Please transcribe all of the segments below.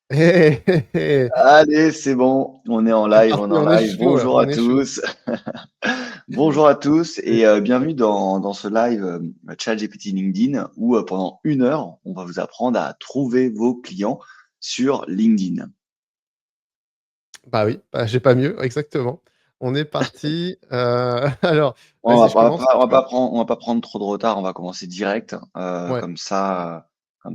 Hé, hé, hé, Allez, c'est bon, on est en c'est live, on est parti, en on est live. chaud là, Bonjour à on est chaud. tous. Bonjour à tous Et et bienvenue dans ce live ChatGPT LinkedIn où pendant 1 heure, on va vous apprendre à trouver vos clients sur LinkedIn. bah oui, bah, j'ai pas mieux, exactement. On est parti, alors On va, vas-y, je on va commence pas, si on tu va veux. pas prendre, on va pas prendre trop de retard, on va commencer direct. Ouais, Comme ça,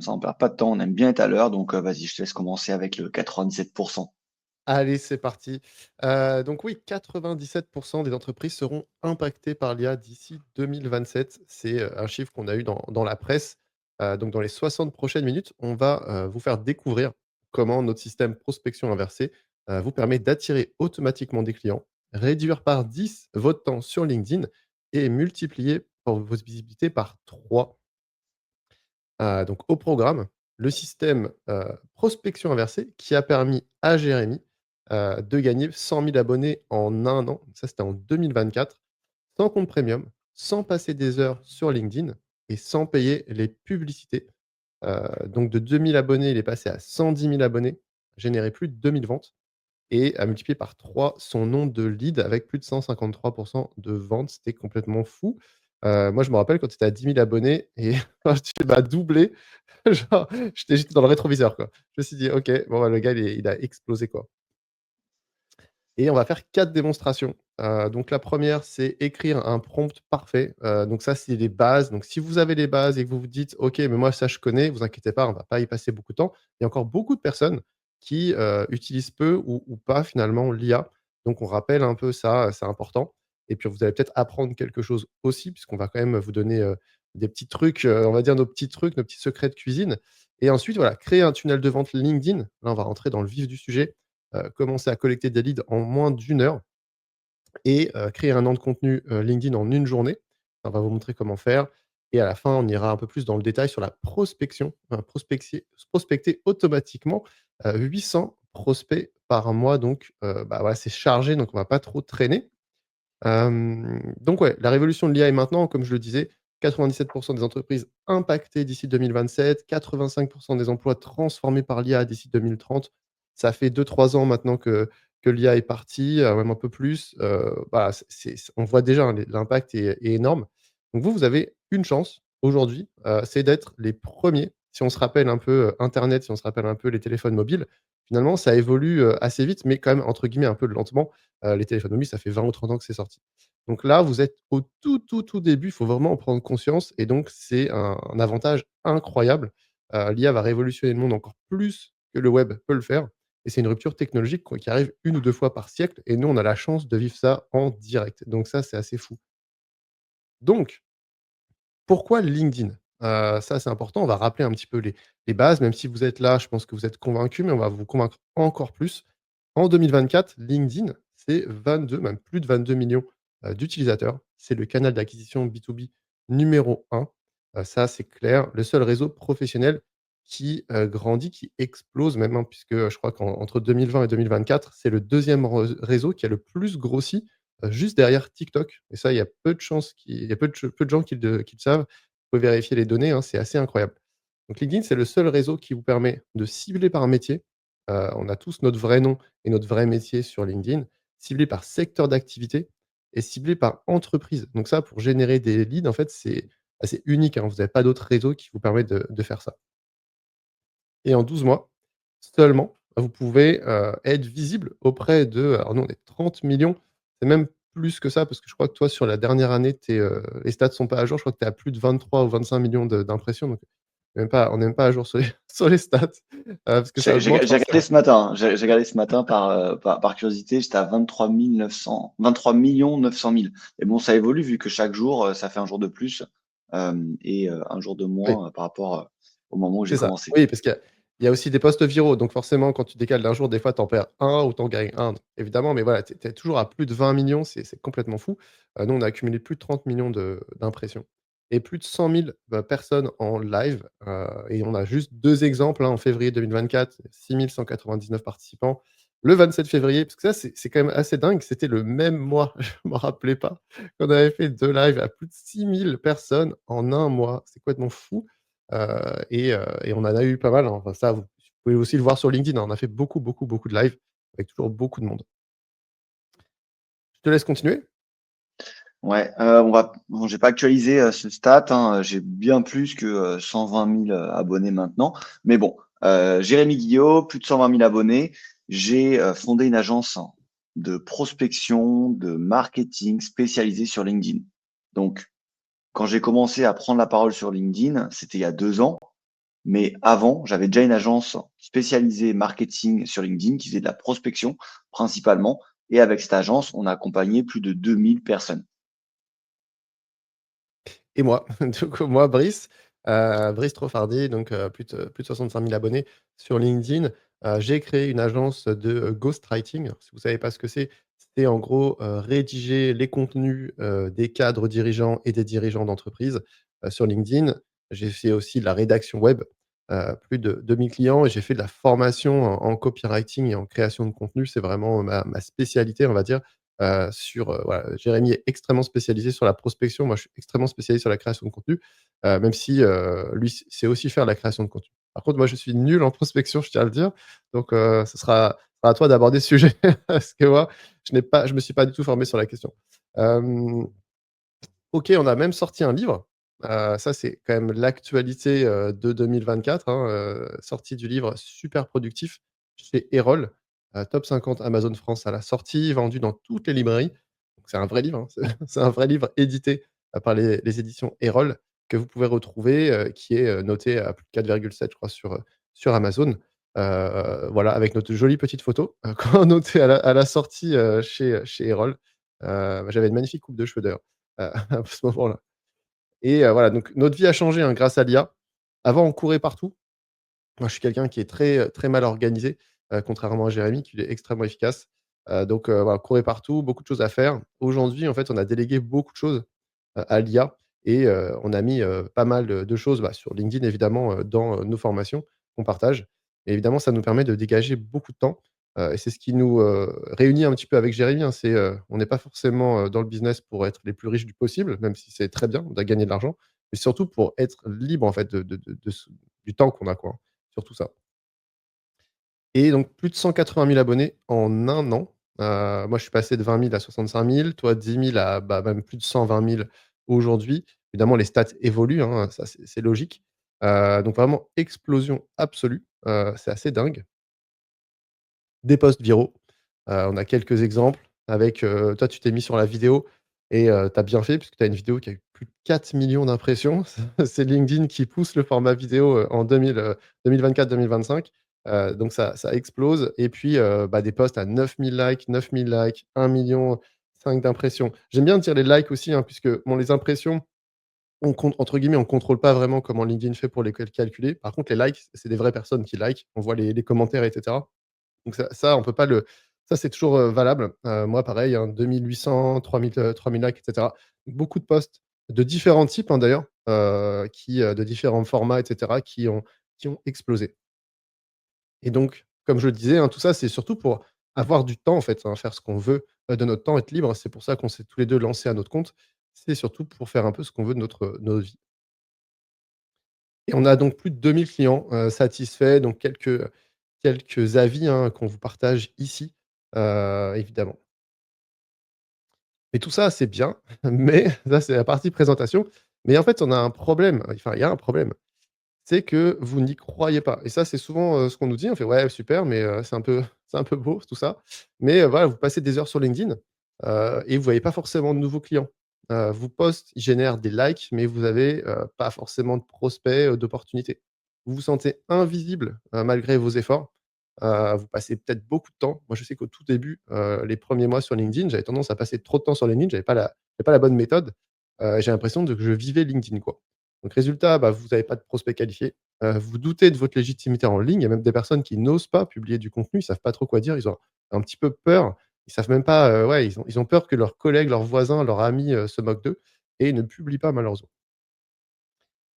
on perd pas de temps. On aime bien être à l'heure, donc vas-y, je te laisse commencer avec le 97%. allez, c'est parti. Donc oui, 97 des entreprises seront impactées par l'IA d'ici 2027. C'est, un chiffre qu'on a eu dans la presse. Donc dans les 60 prochaines minutes, on va, vous faire découvrir comment notre système prospection inversée, vous permet d'attirer automatiquement des clients, réduire par 10 votre temps sur LinkedIn et multiplier pour votre visibilité par 3. Donc au programme, le système, prospection inversée qui a permis à Jérémy, de gagner 100 000 abonnés en 1 an. Ça, c'était en 2024, sans compte premium, sans passer des heures sur LinkedIn et sans payer les publicités. Donc de 2 000 abonnés, il est passé à 110 000 abonnés, généré plus de 2 000 ventes et a multiplié par 3 son nombre de leads avec plus de 153 de ventes. C'était complètement fou. Moi, je me rappelle quand tu étais à 10 000 abonnés et tu m'as doublé. Genre, j'étais dans le rétroviseur, quoi. Je me suis dit: «OK, bon, bah, le gars, il a explosé, quoi» et on va faire 4 démonstrations. Donc la première, c'est écrire un prompt parfait. Donc ça, c'est les bases. Donc si vous avez les bases et que vous vous dites: «OK, mais moi, ça, je connais», vous inquiétez pas, on va pas y passer beaucoup de temps. Il y a encore beaucoup de personnes qui, utilisent peu ou pas, finalement, l'IA. Donc on rappelle un peu ça, c'est important et puis vous allez peut-être apprendre quelque chose aussi puisqu'on va quand même vous donner, des petits trucs, on va dire nos petits trucs, nos petits secrets de cuisine et ensuite, voilà, créer un tunnel de vente LinkedIn. Là, on va rentrer dans le vif du sujet, commencer à collecter des leads en moins d'1 heure et créer un an de contenu, LinkedIn en 1 journée. On va vous montrer comment faire et à la fin, on ira un peu plus dans le détail sur la prospection, prospecter automatiquement, 800 prospects par mois donc bah, voilà, c'est chargé donc on va pas trop traîner. Donc ouais, la révolution de l'IA est maintenant, comme je le disais, 97 des entreprises impactées d'ici 2027, 85 des emplois transformés par l'IA d'ici 2030. Ça fait 2-3 ans maintenant que l'IA est partie, même un peu plus. Voilà, on voit déjà, hein, l'impact est énorme. Donc vous avez une chance aujourd'hui, c'est d'être les premiers. Si on se rappelle un peu, internet, si on se rappelle un peu les téléphones mobiles, finalement ça évolue, assez vite, mais quand même entre guillemets «un peu lentement». Les téléphones mobiles, ça fait 20 ou 30 ans que c'est sorti. Donc là, vous êtes au tout, tout, tout début, il faut vraiment en prendre conscience et donc c'est un avantage incroyable. L'IA va révolutionner le monde encore plus que le web peut le faire et c'est une rupture technologique quoi qui arrive 1 ou 2 fois par siècle et nous, on a la chance de vivre ça en direct. Donc ça, c'est assez fou. Donc pourquoi LinkedIn? Ça, c'est important. On va rappeler un petit peu les bases, même si vous êtes là, je pense que vous êtes convaincus, mais on va vous convaincre encore plus. En 2024, LinkedIn, c'est 22, même plus de 22 millions d'utilisateurs. C'est le canal d'acquisition B2B numéro 1. Ça, c'est clair. Le seul réseau professionnel qui grandit, qui explose même, hein, puisque je crois qu'entre 2020 et 2024, c'est le deuxième réseau qui a le plus grossi, juste derrière TikTok et ça, il y a peu de chances il y a peu de gens qui le savent. Vous pouvez vérifier les données, hein, c'est assez incroyable. Donc LinkedIn, c'est le seul réseau qui vous permet de cibler par métier. On a tous notre vrai nom et notre vrai métier sur LinkedIn, ciblé par secteur d'activité et ciblé par entreprise. Donc ça, pour générer des leads, en fait, c'est assez unique, hein. Vous n'avez pas d'autres réseaux qui vous permettent de faire ça et en 12 mois seulement, vous pouvez, être visible auprès de alors nous, on est 30 millions, c'est même plus que ça parce que je crois que toi, sur la dernière année, les stats sont pas à jour. Je crois que tu es à plus de 23 ou 25 millions d'impressions donc on est même pas à jour sur les sur les stats, parce que ça augmente J'ai regardé forcément. ce matin, hein. J'ai regardé ce matin par curiosité, j'étais à 23 900 000. Et bon, ça évolue vu que chaque jour, ça fait un jour de plus, et un jour de Oui. moins, par rapport, au moment où j'ai C'est ça. commencé. Oui, parce qu'il y a aussi des postes viraux, donc forcément, quand tu décales d'un jour, des fois, tu en perds un ou tu en gagnes un, évidemment, mais voilà, tu es toujours à plus de 20 millions, c'est complètement fou. Nous, on a accumulé plus de 30 millions d'impressions et plus de 100 000 personnes en live, et on a juste 2 exemples, hein, en février 2024, 6 199 participants. Le 27 février, parce que ça, c'est quand même assez dingue, c'était le même mois, je me rappelais pas qu'on avait fait 2 lives à plus de 6 000 personnes en un mois. C'est complètement fou. Et on en a eu pas mal, hein. Enfin ça, vous pouvez aussi le voir sur LinkedIn, hein, on a fait beaucoup, beaucoup, beaucoup de live avec toujours beaucoup de monde. Je te laisse continuer. Ouais, bon, j'ai pas actualisé, ce stat, hein, j'ai bien plus que, 120 000 abonnés maintenant. Mais bon, Jérémy Guillot, plus de 120 000 abonnés. J'ai, fondé une agence de prospection, de marketing spécialisée sur LinkedIn. Donc, quand j'ai commencé à prendre la parole sur LinkedIn, c'était il y a 2 ans. Mais avant, j'avais déjà une agence spécialisée marketing sur LinkedIn qui faisait de la prospection principalement. Et avec cette agence, on a accompagné plus de 2000 personnes. Et moi, donc moi, Brice Trofardi, donc plus de 65 000 abonnés sur LinkedIn. J'ai créé une agence de, ghostwriting. Si vous savez pas ce que c'est en gros, rédiger les contenus, des cadres dirigeants et des dirigeants d'entreprise, sur LinkedIn. J'ai fait aussi de la rédaction web, plus de 2 000 clients et j'ai fait de la formation en copywriting et en création de contenu. C'est vraiment ma spécialité, on va dire. Voilà, Jérémy est extrêmement spécialisé sur la prospection. Moi, je suis extrêmement spécialisé sur la création de contenu, même si, lui sait aussi faire la création de contenu. Par contre, moi, je suis nul en prospection, je tiens à le dire. Donc, ce sera à toi d'aborder ce sujet parce que moi, je me suis pas du tout formé sur la question. Hem, OK, on a même sorti un livre. Ça, c'est quand même l'actualité, de 2024, hein, sortie du livre Super productif chez Erol, top 50 Amazon France à la sortie, vendu dans toutes les librairies. Donc c'est un vrai livre, hein, c'est c'est un vrai livre édité, par les éditions Erol que vous pouvez retrouver, qui est, noté à plus de 4,7 je crois sur Amazon. Voilà, avec notre jolie petite photo, qu'on notait à la sortie, chez Erol. J'avais une magnifique coupe de cheveux d'ailleurs, à ce moment-là. Et voilà, donc notre vie a changé, hein, grâce à l'IA. Avant, on courait partout. Moi, je suis quelqu'un qui est très, très mal organisé, contrairement à Jérémy qui lui est extrêmement efficace. Donc voilà, courait partout, beaucoup de choses à faire. Aujourd'hui, en fait, on a délégué beaucoup de choses, à l'IA et on a mis, pas mal de choses, bah, sur LinkedIn évidemment, dans, nos formations qu'on partage et évidemment, ça nous permet de dégager beaucoup de temps, et c'est ce qui nous, réunit un petit peu avec Jérémy, hein. On n'est pas forcément, dans le business pour être les plus riches du possible, même si c'est très bien, on doit gagner de l'argent, mais surtout pour être libre en fait de ce du temps qu'on a quoi, hein, surtout ça. Et donc plus de 180 000 abonnés en un an. Moi, je suis passé de 20 000 à 65 000, toi 10 000 à, bah, même plus de 120 000 aujourd'hui. Évidemment, les stats évoluent, hein, ça c'est logique. Donc vraiment explosion absolue, c'est assez dingue. Des posts viraux, on a quelques exemples avec, toi tu t'es mis sur la vidéo et tu as bien fait puisque tu as une vidéo qui a eu plus de 4 millions d'impressions. C'est LinkedIn qui pousse le format vidéo, en 2024-2025, donc ça explose et puis, bah, des posts à 9 000 likes, 1,5 million d'impressions. J'aime bien dire les likes aussi, hein, puisque bon les impressions, on compte entre guillemets, «on contrôle pas vraiment comment LinkedIn fait pour les calculer». Par contre les likes, c'est des vraies personnes qui likent. On voit les commentaires et cetera. Donc ça, on peut pas le ça, c'est toujours, valable. Moi, pareil, hein, 2 800, 3 000 likes et cetera. Beaucoup de posts de différents types, hein, d'ailleurs, de différents formats et cetera, qui ont explosé et donc, comme je le disais, hein, tout ça, c'est surtout pour avoir du temps, en fait, hein, faire ce qu'on veut, de notre temps, être libre. C'est pour ça qu'on s'est tous les 2 lancés à notre compte. C'est surtout pour faire un peu ce qu'on veut de notre vie et on a donc plus de 2 000 clients, satisfaits, donc quelques avis, hein, qu'on vous partage ici, évidemment. Mais tout ça, c'est bien, mais ça, c'est la partie présentation. Mais en fait, on a un problème, enfin, il y a un problème, c'est que vous n'y croyez pas et ça, c'est souvent, ce qu'on nous dit. On fait: «Ouais, super, mais c'est un peu beau tout ça». Mais voilà, vous passez des heures sur LinkedIn, et vous voyez pas forcément de nouveaux clients. Vos posts, ils génèrent des likes, mais vous avez, pas forcément de prospects, d'opportunités. Vous vous sentez invisible, malgré vos efforts. Vous passez peut-être beaucoup de temps. Moi, je sais qu'au tout début, les premiers mois sur LinkedIn, j'avais tendance à passer trop de temps sur LinkedIn. J'avais pas la bonne méthode. J'ai l'impression que je vivais LinkedIn, quoi. Donc résultat, bah, vous avez pas de prospects qualifiés. Vous doutez de votre légitimité en ligne. Il y a même des personnes qui n'osent pas publier du contenu. Ils savent pas trop quoi dire. Ils ont un petit peu peur. Ils savent même pas, ouais, ils ont peur que leurs collègues, leurs voisins, leurs amis, se moquent d'eux et ils ne publient pas malheureusement.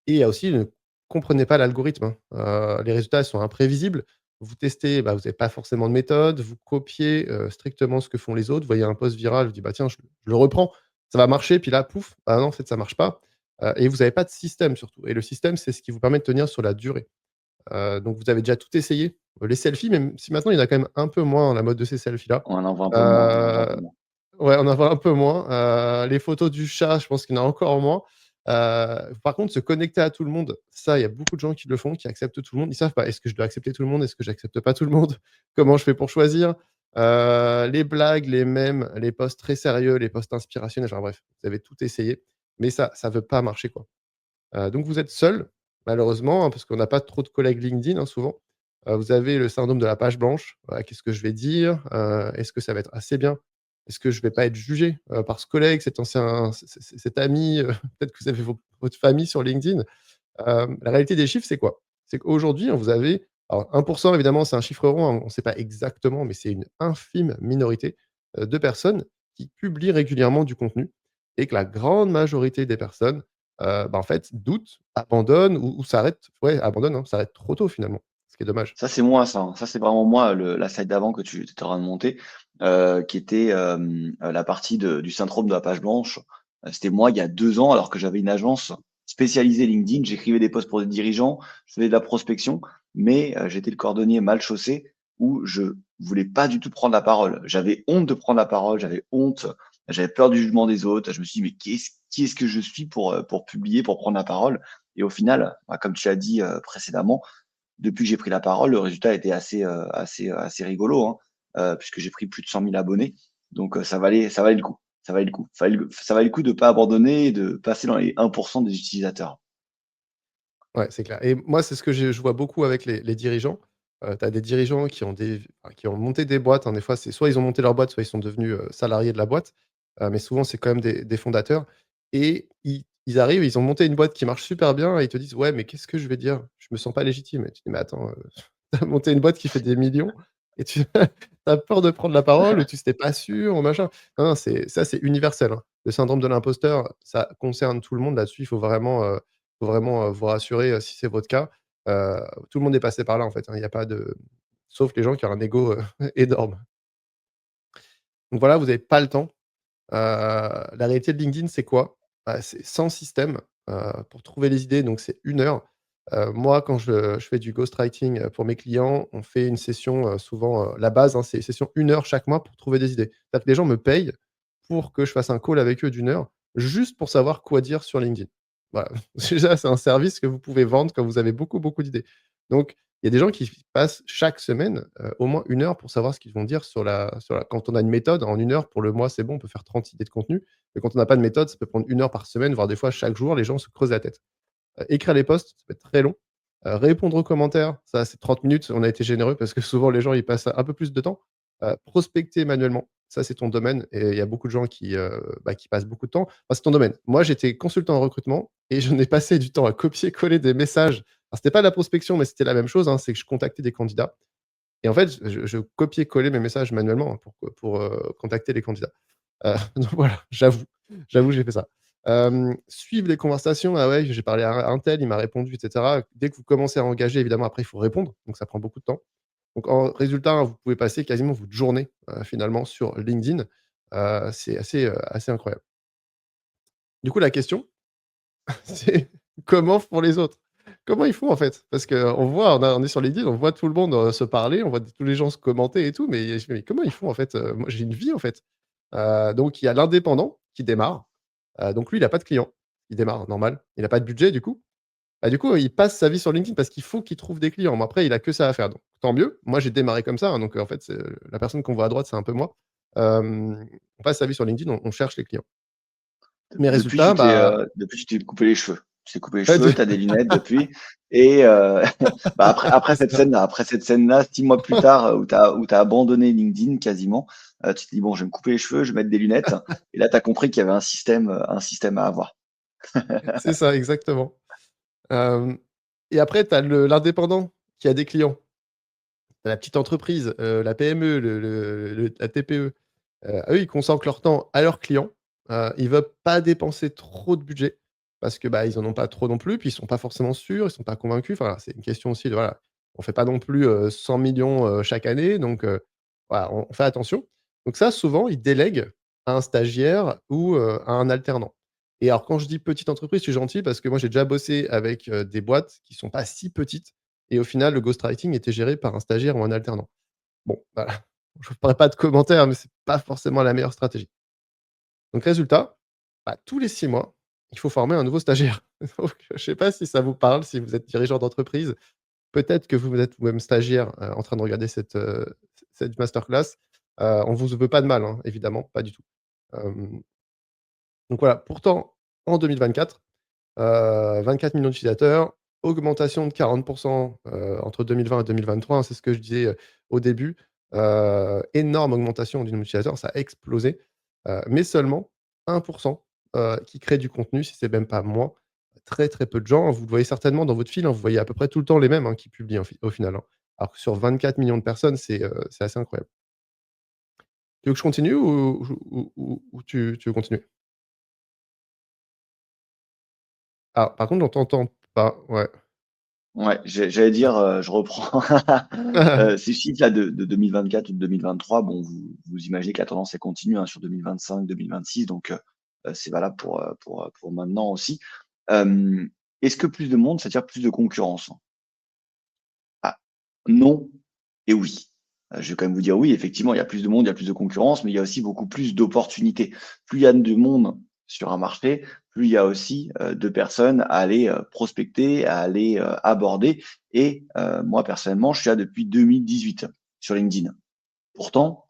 Et il y a aussi, ne comprenez pas l'algorithme, hein. Les résultats, ils sont imprévisibles. Vous testez, bah, vous avez pas forcément de méthode, vous copiez, strictement ce que font les autres. Vous voyez un post viral, vous dites: «Bah, tiens, je le reprends, ça va marcher», puis là, pouf, ah non, en fait, ça marche pas, et vous avez pas de système surtout et le système, c'est ce qui vous permet de tenir sur la durée. Donc vous avez déjà tout essayé? Les selfies, même si maintenant il y en a quand même un peu moins, la mode de ces selfies-là. On en voit un peu moins, on en voit un peu Heu, moins. ouais, on en voit un peu moins. Les photos du chat, je pense qu'il y en a encore moins. Par contre, se connecter à tout le monde, ça, il y a beaucoup de gens qui le font, qui acceptent tout le monde. Ils savent pas, est-ce que je dois accepter tout le monde? Est-ce que j'accepte pas tout le monde? Comment je fais pour choisir? Les blagues, les mèmes, les posts très sérieux, les posts inspirationnels, enfin bref, vous avez tout essayé, mais ça veut pas marcher, quoi. Donc vous êtes seul, malheureusement, hein, parce qu'on n'a pas trop de collègues LinkedIn, hein, souvent. Vous avez le syndrome de la page blanche. Qu'est-ce que je vais dire? Est-ce que ça va être assez bien? Est-ce que je vais pas être jugé, par ce collègue, cet ancien cet ami, peut-être que vous avez votre famille sur LinkedIn. La réalité des chiffres, c'est quoi? C'est qu'aujourd'hui, hein, vous avez alors 1 évidemment, c'est un chiffre rond, hein, on ne sait pas exactement, mais c'est une infime minorité, de personnes qui publient régulièrement du contenu et que la grande majorité des personnes, en fait, doutent, abandonnent ou s'arrêtent ouais, abandonnent, hein, s'arrêtent trop tôt finalement, ce qui est dommage. Ça, c'est moi ça, hein. Ça, c'est vraiment moi, la slide d'avant que tu étais en train de monter, qui était, la partie du syndrome de la page blanche. C'était moi il y a 2 ans alors que j'avais une agence spécialisée LinkedIn. J'écrivais des posts pour des dirigeants, je faisais de la prospection, mais j'étais le cordonnier mal chaussé où je voulais pas du tout prendre la parole. J'avais honte de prendre la parole, j'avais honte, j'avais peur du jugement des autres. Je me suis dit: «Mais qui est-ce que je suis pour publier, pour prendre la parole?» Et au final, bah, comme tu l'as dit, précédemment, depuis que j'ai pris la parole, le résultat était assez rigolo, hein, puisque j'ai pris plus de 100 000 abonnés. Donc, ça valait le coup. Ça valait le coup. Ça valait le coup de pas abandonner et de passer dans les 1 des utilisateurs. Ouais, c'est clair et moi, c'est ce que je vois beaucoup avec les dirigeants. Tu as des dirigeants qui ont monté des boîtes, hein, des fois, c'est soit ils ont monté leur boîte, soit ils sont devenus, salariés de la boîte, mais souvent, c'est quand même des fondateurs et ils arrivent, ils ont monté une boîte qui marche super bien et ils te disent: «Ouais, mais qu'est-ce que je vais dire? Je me sens pas légitime» et tu dis: «Mais attends, tu as monté une boîte qui fait des millions et tu as peur de prendre la parole ou tu sais pas sûr ou machin». Non, non, c'est universel, hein. Le syndrome de l'imposteur, ça concerne tout le monde là-dessus, il faut vraiment, vous rassurer, si c'est votre cas. Tout le monde est passé par là, en fait, hein. Il y a pas de sauf les gens qui ont un ego, énorme. Donc voilà, vous avez pas le temps. La réalité de LinkedIn, c'est quoi? Bah, c'est sans système, pour trouver les idées, donc c'est 1 heure. Moi, quand je fais du ghostwriting, pour mes clients, on fait une session, souvent, la base, hein, c'est une session 1 heure chaque mois pour trouver des idées. C'est-à-dire que les gens me payent pour que je fasse un call avec eux d'1 heure, juste pour savoir quoi dire sur LinkedIn. Voilà. Déjà, c'est un service que vous pouvez vendre quand vous avez beaucoup, beaucoup d'idées. Donc il y a des gens qui passent chaque semaine, au moins 1 heure pour savoir ce qu'ils vont dire sur la quand on a une méthode, en 1 heure pour le mois, c'est bon, on peut faire 30 idées de contenu. Mais quand on n'a pas de méthode, ça peut prendre 1 heure par semaine, voire des fois chaque jour, les gens se creusent la tête. Écrire les posts, ça peut être très long. Répondre aux commentaires, ça, c'est 30 minutes. On a été généreux parce que souvent les gens, ils passent un peu plus de temps. Prospecter manuellement, ça, c'est ton domaine et il y a beaucoup de gens qui passent beaucoup de temps. Enfin, c'est ton domaine. Moi, j'étais consultant en recrutement et je n'ai passé du temps à copier-coller des messages. Alors, c'était pas de la prospection, mais c'était la même chose, hein, c'est que je contactais des candidats et en fait, je copiais-collais mes messages manuellement, hein, pour contacter les candidats. Donc voilà, j'avoue, j'ai fait ça. Suivre les conversations, ah ouais, j'ai parlé à un tel, il m'a répondu et cetera. Dès que vous commencez à engager, évidemment, après, il faut répondre, donc ça prend beaucoup de temps. Donc en résultat, hein, vous pouvez passer quasiment votre journée, finalement sur LinkedIn. C'est assez incroyable. Du coup, la question, c'est comment font les autres? Comment ils font, en fait? Parce qu'on voit, on est sur LinkedIn, on voit tout le monde, se parler, on voit tous les gens se commenter et tout, mais je me dis: «Mais comment ils font, en fait?» Moi, j'ai une vie, en fait. Donc il y a l'indépendant qui démarre. Donc lui, il a pas de clients. Il démarre normal. Il a pas de budget du coup. Bah, du coup, il passe sa vie sur LinkedIn parce qu'il faut qu'il trouve des clients. Mais après, il a que ça à faire, donc tant mieux. Moi, j'ai démarré comme ça, hein, donc en fait, c'est la personne qu'on voit à droite, c'est un peu moi. On passe sa vie sur LinkedIn, on cherche les clients. Mes Depuis, résultats, bah tu t'es coupé les cheveux. Tu t'es coupé les cheveux, tu as des lunettes depuis et bah, après cette scène-là, 6 mois plus tard, où tu as abandonné LinkedIn quasiment, tu t'es dit: «Bon, je vais me couper les cheveux, je vais mettre des lunettes» et là, tu as compris qu'il y avait un système à avoir. c'est ça, exactement. Hem et après, tu as l'indépendant qui a des clients. Tu as la petite entreprise, la PME, la TPE. Eux, ils consacrent leur temps à leurs clients. Ils veulent pas dépenser trop de budget parce que, bah, ils en ont pas trop non plus, puis ils sont pas forcément sûrs, ils sont pas convaincus. Enfin, c'est une question aussi de voilà, on fait pas non plus, 100 000 000 chaque année, donc voilà, on fait attention. Donc ça, souvent, ils délèguent à un stagiaire ou à un alternant. Et alors quand je dis petite entreprise, je suis gentil parce que moi, j'ai déjà bossé avec, des boîtes qui sont pas si petites. et au final, le ghostwriting était géré par un stagiaire ou un alternant. Bon, voilà, je ne ferai pas de commentaires, mais c'est pas forcément la meilleure stratégie. Donc résultat, bah, tous les 6 mois, il faut former un nouveau stagiaire. Donc je ne sais pas si ça vous parle, si vous êtes dirigeant d'entreprise. Peut-être que vous êtes vous-même stagiaire, en train de regarder cette masterclass. On vous veut pas de mal, hein, évidemment, pas du tout. Hem, donc voilà, pourtant en 2024, 24 millions d'utilisateurs, augmentation de 40 entre 2020 et 2023, hein, c'est ce que je disais, au début. Énorme augmentation du nombre d'utilisateurs, ça a explosé, mais seulement 1 qui crée du contenu, si c'est même pas moins. Très, très peu de gens, vous le voyez certainement dans votre fil, hein, vous voyez à peu près tout le temps les mêmes, hein, qui publient au final, hein. Alors que sur 24 millions de personnes, c'est assez incroyable. Tu veux que je continue ou tu veux continuer? Ah, par contre, on t'entend pas, ouais. Ouais, j'allais dire, je reprends ces chiffres-là de 2024 ou de 2023, bon, vous imaginez que la tendance, elle continue, hein, sur 2025-2026, donc c'est valable pour maintenant aussi. Hem, Est-ce que plus de monde, c'est-à-dire plus de concurrence? Ah, non et oui. Je vais quand même vous dire oui, effectivement, il y a plus de monde, il y a plus de concurrence, mais il y a aussi beaucoup plus d'opportunités. Plus il y a de monde sur un marché, plus il y a aussi, de personnes à aller, prospecter, à aller, aborder et moi personnellement, je suis là depuis 2018 sur LinkedIn. Pourtant,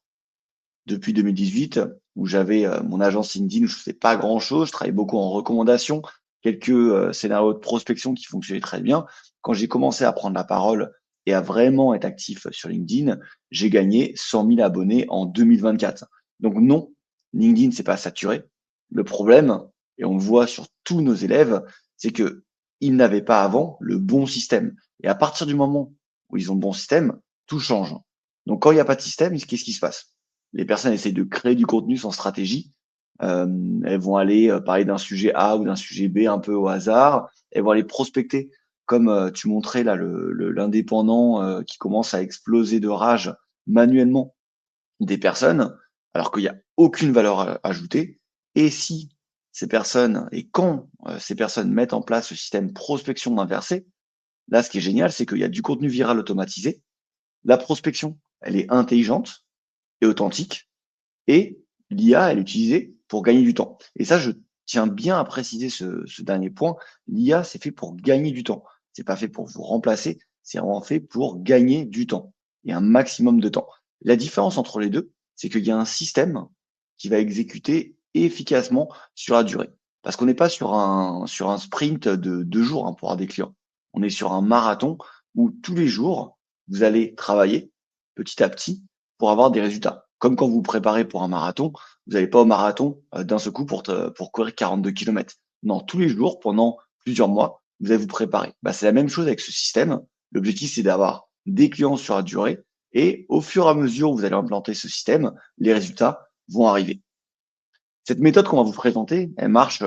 depuis 2018 où j'avais, mon agence LinkedIn où je faisais pas grand chose, je travaillais beaucoup en recommandation, quelques, scénarios de prospection qui fonctionnaient très bien. Quand j'ai commencé à prendre la parole et à vraiment être actif sur LinkedIn, j'ai gagné 100 000 abonnés en 2024. Donc non, LinkedIn, c'est pas saturé. Le problème, et on le voit sur tous nos élèves, c'est qu'ils n'avaient pas avant le bon système. Et à partir du moment où ils ont le bon système, tout change. Donc quand il y a pas de système, qu'est-ce qui se passe? Les personnes essayent de créer du contenu sans stratégie. Elles vont aller, parler d'un sujet A ou d'un sujet B un peu au hasard. Elles vont aller prospecter comme, tu montrais là le l'indépendant, qui commence à exploser de rage manuellement des personnes, alors qu'il y a aucune valeur ajoutée. Et si ces personnes et quand, ces personnes mettent en place ce système prospection inversée, là, ce qui est génial, c'est qu'il y a du contenu viral automatisé. La prospection, elle est intelligente et authentique et l'IA, elle est utilisée pour gagner du temps. Et ça, je tiens bien à préciser ce dernier point. L'IA, c'est fait pour gagner du temps. C'est pas fait pour vous remplacer, c'est vraiment fait pour gagner du temps et un maximum de temps. La différence entre les deux, c'est qu'il y a un système qui va exécuter efficacement sur la durée. Parce qu'on n'est pas sur un sprint de 2 jours, hein, pour avoir des clients. On est sur un marathon où tous les jours, vous allez travailler petit à petit pour avoir des résultats. Comme quand vous vous préparez pour un marathon, vous n'allez pas au marathon, d'un seul coup pour courir 42 kilomètres. Non, tous les jours, pendant plusieurs mois, vous allez vous préparer. Bah, c'est la même chose avec ce système. L'objectif, c'est d'avoir des clients sur la durée et au fur et à mesure où vous allez implanter ce système, les résultats vont arriver. Cette méthode qu'on va vous présenter, elle marche,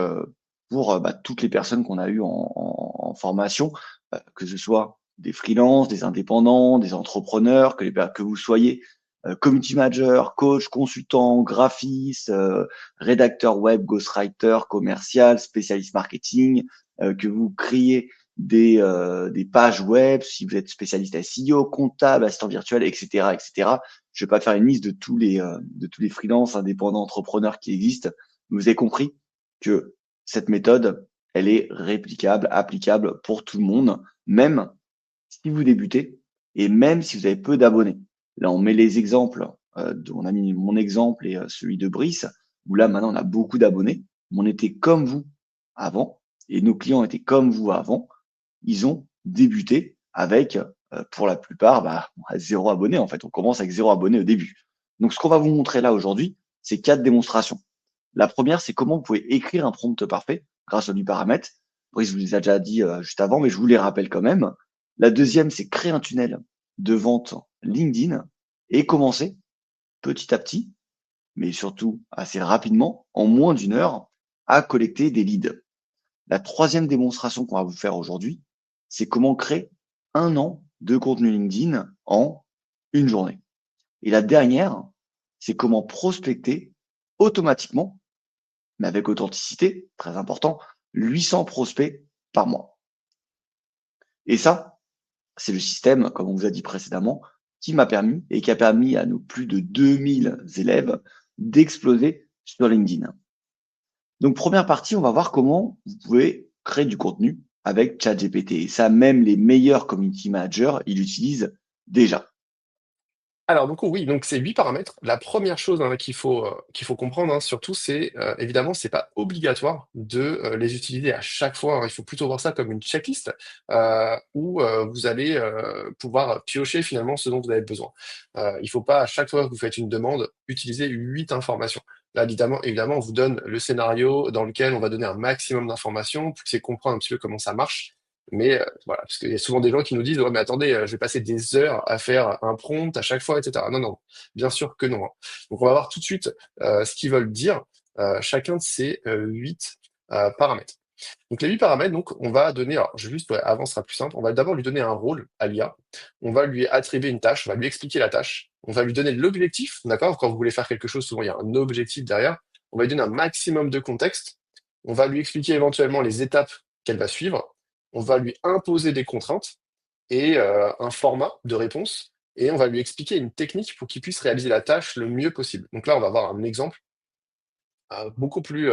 pour, bah, toutes les personnes qu'on a eues en formation, que ce soit des freelances, des indépendants, des entrepreneurs, que vous soyez, community manager, coach, consultant, graphiste, rédacteur web, ghostwriter, commercial, spécialiste marketing, que vous créez des pages web, si vous êtes spécialiste SEO, comptable, assistant virtuel et cetera et cetera. Je vais pas faire une liste de tous les freelances, indépendants, entrepreneurs qui existent. Vous avez compris que cette méthode, elle est réplicable, applicable pour tout le monde, même si vous débutez et même si vous avez peu d'abonnés. Là, on met les exemples, on a mis mon exemple et celui de Brice, où là, maintenant, on a beaucoup d'abonnés. On était comme vous avant et nos clients étaient comme vous avant. Ils ont débuté avec, pour la plupart, bah, 0 abonné, en fait. On commence avec 0 abonné au début. Donc, ce qu'on va vous montrer là aujourd'hui, c'est 4 démonstrations. La première, c'est comment vous pouvez écrire un prompt parfait grâce aux 8 paramètres. Brice vous les a déjà dit, juste avant, mais je vous les rappelle quand même. La deuxième, c'est créer un tunnel de vente LinkedIn et commencer petit à petit, mais surtout assez rapidement, en moins d'une heure, à collecter des leads. La troisième démonstration qu'on va vous faire aujourd'hui, c'est comment créer 1 an de contenu LinkedIn en une journée. Et la dernière, c'est comment prospecter automatiquement, mais avec authenticité, très important, 800 prospects par mois. Et ça, C'est le système, comme on vous a dit précédemment, qui m'a permis et qui a permis à nos plus de 2000 élèves d'exploser sur LinkedIn. Donc, première partie, on va voir comment vous pouvez créer du contenu avec ChatGPT. Et ça, même les meilleurs community managers, ils l'utilisent déjà. Alors du coup, oui, donc c'est 8 paramètres. La première chose, hein, qu'il faut comprendre, hein, surtout, c'est, évidemment, c'est pas obligatoire de, les utiliser à chaque fois, hein. Il faut plutôt voir ça comme une checklist, où, vous allez, pouvoir piocher finalement ce dont vous avez besoin. Il faut pas à chaque fois que vous faites une demande, utiliser 8 informations. Là, évidemment, on vous donne le scénario dans lequel on va donner un maximum d'informations pour que c'est comprendre un petit peu comment ça marche. Mais voilà, parce qu'il y a souvent des gens qui nous disent: «Ouais, mais attendez, je vais passer des heures à faire un prompt à chaque fois et cetera». Non, non, bien sûr que non, hein. Donc on va voir tout de suite, ce qu'ils veulent dire, chacun de ces, 8, paramètres. Donc les 8 paramètres, donc on va donner alors je vais juste ouais, avant ce sera plus simple, on va d'abord lui donner un rôle à l'IA. On va lui attribuer une tâche, on va lui expliquer la tâche, on va lui donner l'objectif, d'accord? Quand vous voulez faire quelque chose, souvent il y a un objectif derrière. On va lui donner un maximum de contexte. On va lui expliquer éventuellement les étapes qu'elle va suivre. On va lui imposer des contraintes et un format de réponse et on va lui expliquer une technique pour qu'il puisse réaliser la tâche le mieux possible. Donc là, on va avoir un exemple, beaucoup plus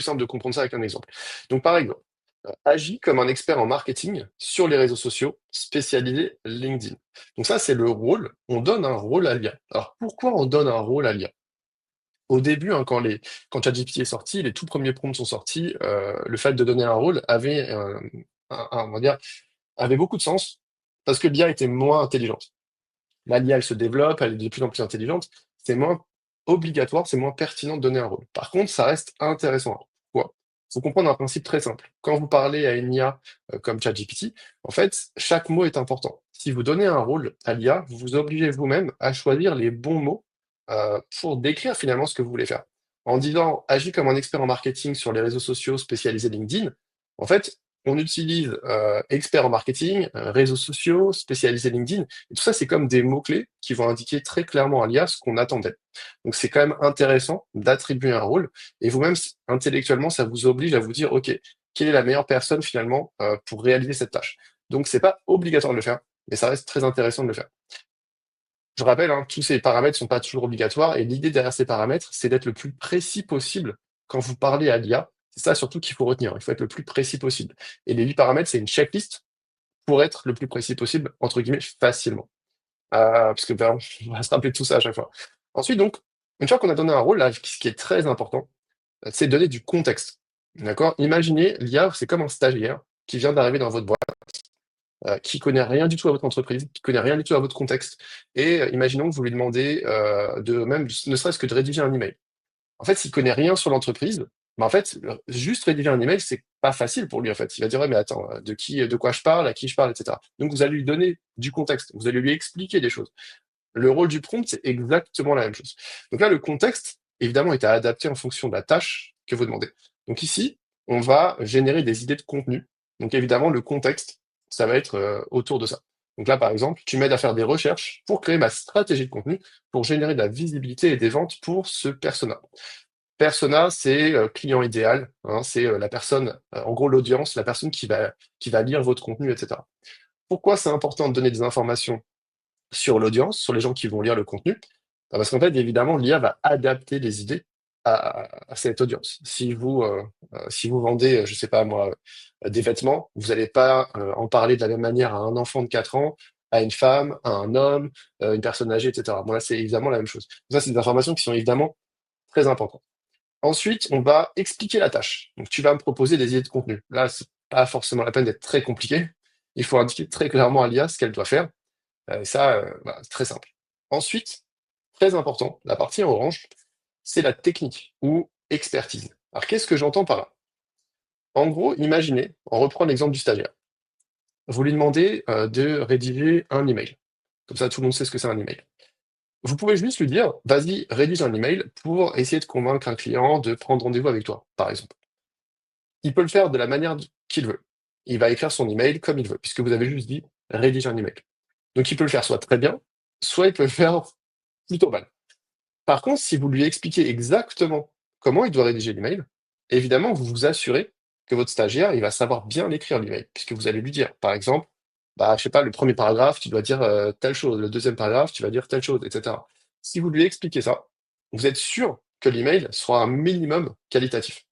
simple de comprendre ça avec un exemple. Donc par exemple, agis comme un expert en marketing sur les réseaux sociaux spécialisés LinkedIn. Donc ça, c'est le rôle, on donne un rôle à l'IA. Alors pourquoi on donne un rôle à l'IA? Au début, hein, quand ChatGPT est sorti, les tout premiers prompts sont sortis, le fait de donner un rôle avait, on va dire, avait beaucoup de sens parce que l'IA était moins intelligente. Là, l'IA, elle se développe, elle est de plus en plus intelligente. C'est moins obligatoire, c'est moins pertinent de donner un rôle. Par contre, ça reste intéressant. Pourquoi? Il faut comprendre un principe très simple. Quand vous parlez à une IA comme ChatGPT, en fait, chaque mot est important. Si vous donnez un rôle à l'IA, vous vous obligez vous-même à choisir les bons mots pour décrire finalement ce que vous voulez faire. En disant agis comme un expert en marketing sur les réseaux sociaux spécialisés LinkedIn, en fait, on utilise expert en marketing, réseaux sociaux, spécialisé LinkedIn, et tout ça, c'est comme des mots-clés qui vont indiquer très clairement à l'IA ce qu'on attend d'elle. Donc c'est quand même intéressant d'attribuer un rôle, et vous-même, intellectuellement, ça vous oblige à vous dire, OK, quelle est la meilleure personne finalement pour réaliser cette tâche? Donc c'est pas obligatoire de le faire, mais ça reste très intéressant de le faire. Je rappelle, hein, tous ces paramètres sont pas toujours obligatoires et l'idée derrière ces paramètres, c'est d'être le plus précis possible quand vous parlez à l'IA. C'est ça surtout qu'il faut retenir. Il faut être le plus précis possible. Et les 8 paramètres, c'est une checklist pour être le plus précis possible, entre guillemets, facilement. Parce que ben, on va se rappeler de tout ça à chaque fois. Ensuite, donc, une fois qu'on a donné un rôle, là, ce qui est très important, c'est de donner du contexte. D'accord? Imaginez, l'IA, c'est comme un stagiaire qui vient d'arriver dans votre boîte, qui connaît rien du tout à votre entreprise, qui connaît rien du tout à votre contexte. Et imaginons que vous lui demandez de même, ne serait-ce que de rédiger un email. En fait, s'il connaît rien sur l'entreprise, bah, en fait, juste rédiger un email, c'est pas facile pour lui, en fait. Il va dire: «Ouais, mais attends, de quoi je parle? À qui je parle?» et cetera. Donc vous allez lui donner du contexte, vous allez lui expliquer des choses. Le rôle du prompt, c'est exactement la même chose. Donc là, le contexte, évidemment, est à adapter en fonction de la tâche que vous demandez. Donc ici, on va générer des idées de contenu. Donc évidemment, le contexte, ça va être autour de ça. Donc là, par exemple, tu m'aides à faire des recherches pour créer ma stratégie de contenu, pour générer de la visibilité et des ventes pour ce persona. Persona, c'est client idéal, hein, c'est la personne, en gros l'audience, la personne qui va lire votre contenu, etc. Pourquoi c'est important de donner des informations sur l'audience, sur les gens qui vont lire le contenu? Bah, parce qu'en fait, évidemment, l'IA va adapter les idées à cette audience. Si vous vendez, je sais pas moi, des vêtements, vous n'allez pas en parler de la même manière à un enfant de 4 ans, à une femme, à un homme, une personne âgée, etc. Bon, là, c'est évidemment la même chose. Ça, c'est des informations qui sont évidemment très importantes. Ensuite, on va expliquer la tâche. Donc, tu vas me proposer des idées de contenu. Là, c'est pas forcément la peine d'être très compliqué. Il faut indiquer très clairement à l'IA ce qu'elle doit faire. Ça, voilà, c'est très simple. Ensuite, très important, la partie en orange, c'est la technique ou expertise. Alors, qu'est-ce que j'entends par là? En gros, imaginez, on reprend l'exemple du stagiaire. Vous lui demandez de rédiger un email. Comme ça, tout le monde sait ce que c'est un email. Vous pouvez juste lui dire, vas-y, rédige un email pour essayer de convaincre un client de prendre rendez-vous avec toi, par exemple. Il peut le faire de la manière qu'il veut. Il va écrire son email comme il veut, puisque vous avez juste dit rédige un email. Donc il peut le faire soit très bien, soit il peut le faire plutôt mal. Par contre, si vous lui expliquez exactement comment il doit rédiger l'email, évidemment, vous vous assurez que votre stagiaire, il va savoir bien l'écrire l'email, puisque vous allez lui dire, par exemple, bah, je sais pas, le premier paragraphe, tu dois dire telle chose, le deuxième paragraphe, tu vas dire telle chose, etc. Si vous lui expliquez ça, vous êtes sûr que l'email sera un minimum qualitatif.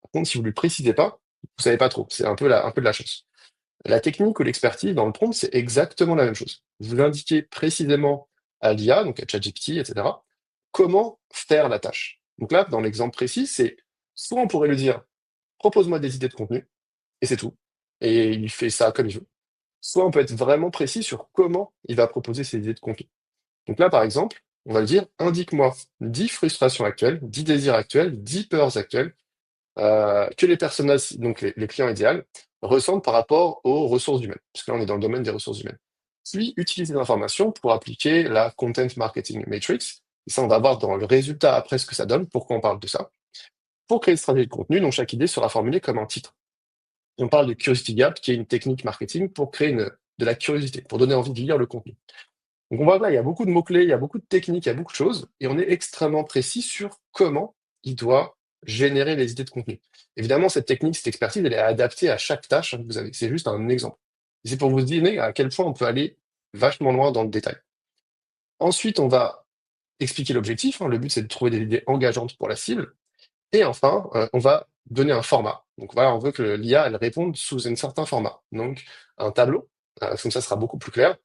Par contre, si vous lui précisez pas, vous savez pas trop. C'est un peu de la chance. La technique ou l'expertise dans le prompt, c'est exactement la même chose. Vous indiquez précisément à l'IA, donc à ChatGPT, etc., comment faire la tâche. Donc là, dans l'exemple précis, c'est soit on pourrait lui dire propose-moi des idées de contenu, et c'est tout. Et il fait ça comme il veut. Soit on peut être vraiment précis sur comment il va proposer ses idées de contenu. Donc là, par exemple, on va lui dire indique-moi 10 frustrations actuelles, 10 désirs actuels, 10 peurs actuelles que les personnages, donc les clients idéaux, ressentent par rapport aux ressources humaines, parce que là on est dans le domaine des ressources humaines. Puis utiliser l'information pour appliquer la Content Marketing Matrix, et ça on va voir dans le résultat après ce que ça donne, pourquoi on parle de ça, pour créer une stratégie de contenu dont chaque idée sera formulée comme un titre. On parle de Curiosity Gap, qui est une technique marketing pour créer de la curiosité, pour donner envie de lire le contenu. Donc on voit que là, il y a beaucoup de mots-clés, il y a beaucoup de techniques, il y a beaucoup de choses, et on est extrêmement précis sur comment il doit générer les idées de contenu. Évidemment, cette technique, cette expertise, elle est adaptée à chaque tâche que vous avez. C'est juste un exemple. C'est pour vous dire à quel point on peut aller vachement loin dans le détail. Ensuite, on va expliquer l'objectif. Le but, c'est de trouver des idées engageantes pour la cible. Et enfin, on va donner un format. Donc voilà, on veut que l'IA, elle réponde sous un certain format. Donc un tableau, comme ça sera beaucoup plus clair,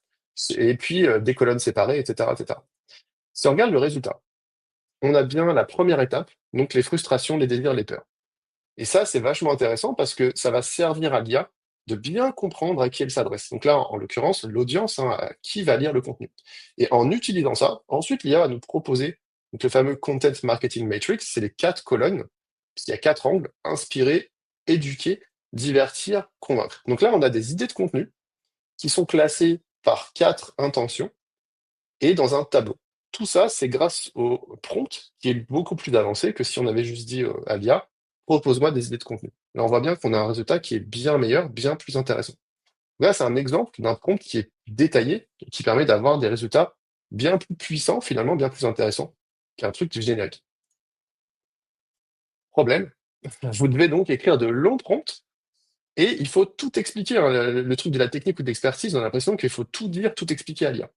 et puis des colonnes séparées, etc., etc. Si on regarde le résultat, on a bien la première étape, donc les frustrations, les désirs, les peurs. Et ça, c'est vachement intéressant parce que ça va servir à l'IA de bien comprendre à qui elle s'adresse. Donc là, en l'occurrence, l'audience, à qui va lire le contenu. Et en utilisant ça, ensuite, l'IA va nous proposer donc, le fameux Content Marketing Matrix, c'est les 4 colonnes, puisqu'il y a 4 angles, inspirer, éduquer, divertir, convaincre. Donc là, on a des idées de contenu qui sont classées par 4 intentions et dans un tableau. Tout ça, c'est grâce au prompt qui est beaucoup plus avancé que si on avait juste dit à l'IA, propose-moi des idées de contenu. Là, on voit bien qu'on a un résultat qui est bien meilleur, bien plus intéressant. Là, c'est un exemple d'un prompt qui est détaillé et qui permet d'avoir des résultats bien plus puissants, finalement, bien plus intéressants qu'un truc générique. Problème, vous devez donc écrire de longs prompts et il faut tout expliquer, hein. Le truc de la technique ou d'expertise, on a l'impression qu'il faut tout dire, tout expliquer à l'IA.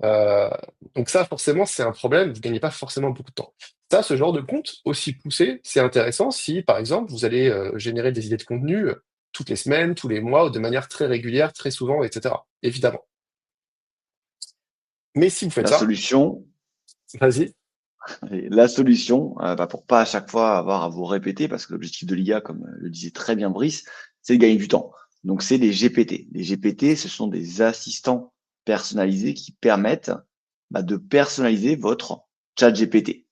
Euh, donc ça, forcément, c'est un problème, vous gagnez pas forcément beaucoup de temps. Ça, ce genre de compte aussi poussé, c'est intéressant si, par exemple, vous allez générer des idées de contenu toutes les semaines, tous les mois, ou de manière très régulière, très souvent, etc. Évidemment. Mais si vous faites La ça, solution, vas-y. la solution, pour pas à chaque fois avoir à vous répéter, parce que l'objectif de l'IA, comme le disait très bien Brice, c'est de gagner du temps. Donc, c'est les GPT. Les GPT, ce sont des assistants personnalisés qui permettent de personnaliser votre chat GPT.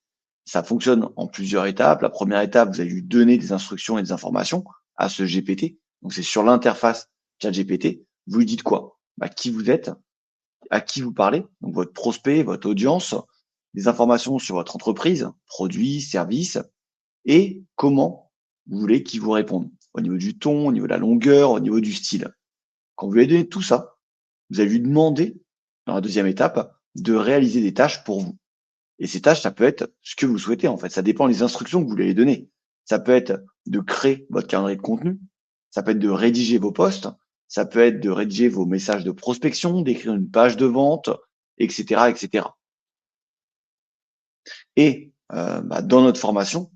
Ça fonctionne en plusieurs étapes. La première étape, vous allez lui donner des instructions et des informations à ce GPT. Donc, c'est sur l'interface chat GPT. Vous lui dites quoi? Qui vous êtes, à qui vous parlez, donc votre prospect, votre audience, des informations sur votre entreprise, produits, services, et comment vous voulez qu'ils vous répondent, au niveau du ton, au niveau de la longueur, au niveau du style. Quand vous lui avez donné tout ça, vous allez lui demander, dans la deuxième étape, de réaliser des tâches pour vous. Et ces tâches, ça peut être ce que vous souhaitez, en fait. Ça dépend des instructions que vous lui avez données. Ça peut être de créer votre calendrier de contenu. Ça peut être de rédiger vos posts. Ça peut être de rédiger vos messages de prospection, d'écrire une page de vente, etc., etc. Et dans notre formation,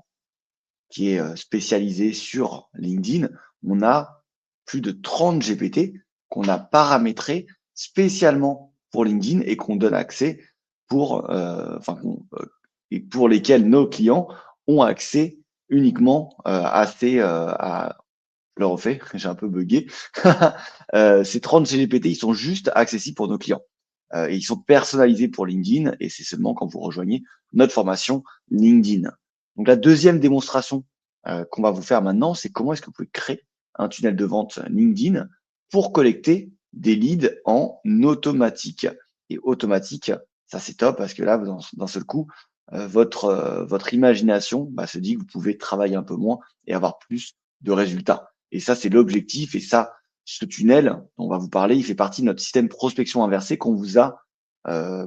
qui est spécialisée sur LinkedIn, on a plus de 30 GPT qu'on a paramétrés spécialement pour LinkedIn et qu'on donne accès pour, et pour lesquels nos clients ont accès uniquement je le refais, j'ai un peu bugué. Ces 30 GPT, ils sont juste accessibles pour nos clients. Et ils sont personnalisés pour LinkedIn et c'est seulement quand vous rejoignez notre formation LinkedIn. Donc la deuxième démonstration qu'on va vous faire maintenant, c'est comment est-ce que vous pouvez créer un tunnel de vente LinkedIn pour collecter des leads en automatique. Et automatique, ça c'est top parce que là, d'un seul coup, votre imagination se dit que vous pouvez travailler un peu moins et avoir plus de résultats. Et ça, c'est l'objectif. Et ça, ce tunnel dont on va vous parler, il fait partie de notre système prospection inversée qu'on vous a, euh,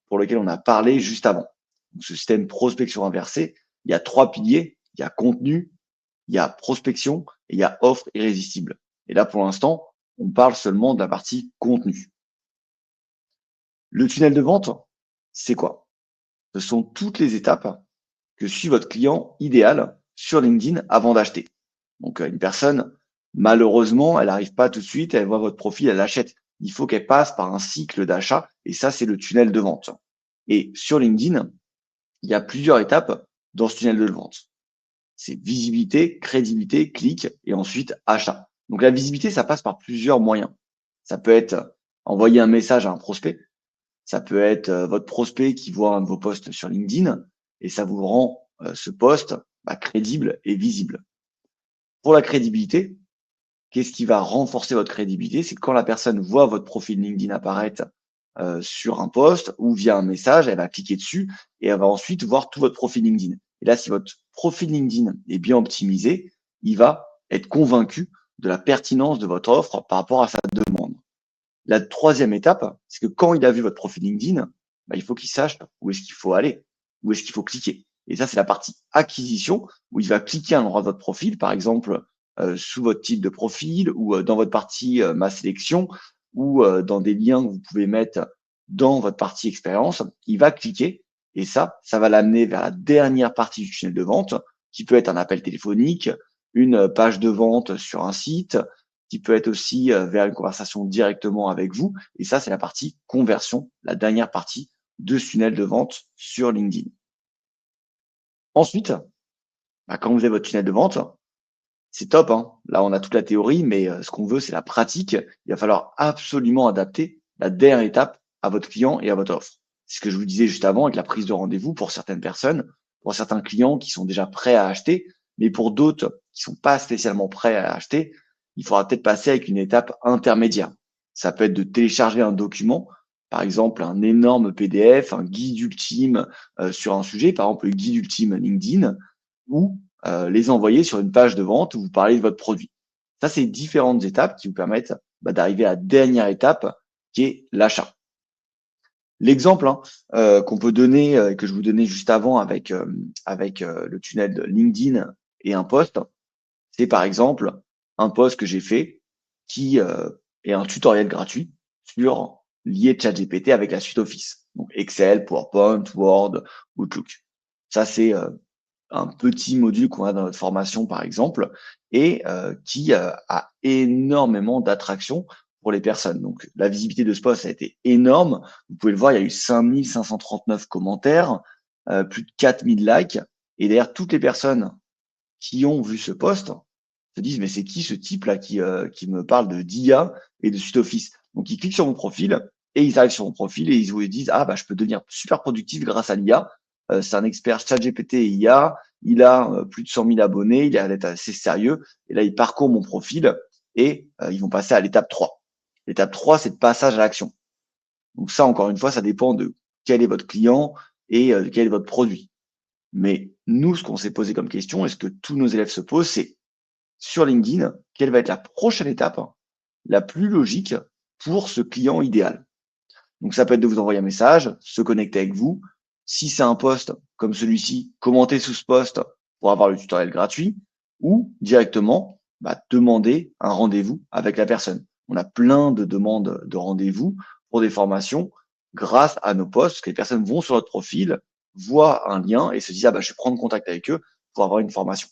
pour lequel on a parlé juste avant. Donc, ce système prospection inversée, il y a 3 piliers. Il y a contenu, il y a prospection et il y a offre irrésistible. Et là, pour l'instant, on parle seulement de la partie contenu. Le tunnel de vente, c'est quoi? Ce sont toutes les étapes que suit votre client idéal sur LinkedIn avant d'acheter. Donc, une personne, malheureusement, elle n'arrive pas tout de suite, elle voit votre profil, elle achète. Il faut qu'elle passe par un cycle d'achat et ça, c'est le tunnel de vente. Et sur LinkedIn, il y a plusieurs étapes dans ce tunnel de vente. C'est visibilité, crédibilité, clic et ensuite achat. Donc, la visibilité, ça passe par plusieurs moyens. Ça peut être envoyer un message à un prospect. Ça peut être votre prospect qui voit un de vos posts sur LinkedIn et ça vous rend ce post crédible et visible. Pour la crédibilité, qu'est-ce qui va renforcer votre crédibilité? C'est que quand la personne voit votre profil LinkedIn apparaître sur un post ou via un message, elle va cliquer dessus et elle va ensuite voir tout votre profil LinkedIn. Et là, si votre profil LinkedIn est bien optimisé, il va être convaincu de la pertinence de votre offre par rapport à sa demande. La troisième étape, c'est que quand il a vu votre profil LinkedIn, il faut qu'il sache où est-ce qu'il faut aller, où est-ce qu'il faut cliquer. Et ça, c'est la partie acquisition où il va cliquer à l'endroit de votre profil, par exemple sous votre type de profil ou dans votre partie ma sélection ou dans des liens que vous pouvez mettre dans votre partie expérience. Il va cliquer et ça va l'amener vers la dernière partie du tunnel de vente qui peut être un appel téléphonique, une page de vente sur un site, qui peut être aussi vers une conversation directement avec vous. Et ça, c'est la partie conversion, la dernière partie de ce tunnel de vente sur LinkedIn. Ensuite, quand vous avez votre tunnel de vente, c'est top, hein. Là, on a toute la théorie, mais ce qu'on veut, c'est la pratique. Il va falloir absolument adapter la dernière étape à votre client et à votre offre. C'est ce que je vous disais juste avant avec la prise de rendez-vous pour certaines personnes, pour certains clients qui sont déjà prêts à acheter, mais pour d'autres qui sont pas spécialement prêts à acheter, il faudra peut-être passer avec une étape intermédiaire. Ça peut être de télécharger un document, par exemple un énorme PDF, un guide ultime sur un sujet, par exemple le guide ultime LinkedIn, ou les envoyer sur une page de vente où vous parlez de votre produit. Ça, c'est différentes étapes qui vous permettent d'arriver à la dernière étape qui est l'achat. L'exemple qu'on peut donner, que je vous donnais juste avant avec, le tunnel de LinkedIn et un post, c'est par exemple un post que j'ai fait qui est un tutoriel gratuit sur lier ChatGPT avec la suite Office. Donc Excel, PowerPoint, Word, Outlook. Ça, c'est un petit module qu'on a dans notre formation, par exemple, et qui a énormément d'attraction pour les personnes. Donc, la visibilité de ce post a été énorme. Vous pouvez le voir, il y a eu 5539 commentaires, plus de 4000 likes. Et derrière, toutes les personnes qui ont vu ce post se disent, mais c'est qui ce type-là qui me parle de d'IA et de suite Office? Donc, ils cliquent sur mon profil et ils arrivent sur mon profil et ils vous disent, ah, je peux devenir super productif grâce à l'IA. C'est un expert ChatGPT et IA. Il a plus de 100 000 abonnés. Il a l'air d'être assez sérieux. Et là, ils parcourent mon profil et ils vont passer à l'étape 3. L'étape 3, c'est le passage à l'action. Donc ça, encore une fois, ça dépend de quel est votre client et de quel est votre produit. Mais nous, ce qu'on s'est posé comme question, et ce que tous nos élèves se posent, c'est sur LinkedIn, quelle va être la prochaine étape la plus logique pour ce client idéal? Donc, ça peut être de vous envoyer un message, se connecter avec vous. Si c'est un post comme celui-ci, commentez sous ce post pour avoir le tutoriel gratuit ou directement demander un rendez-vous avec la personne. On a plein de demandes de rendez-vous pour des formations grâce à nos posts, que les personnes vont sur notre profil, voient un lien et se disent, je vais prendre contact avec eux pour avoir une formation.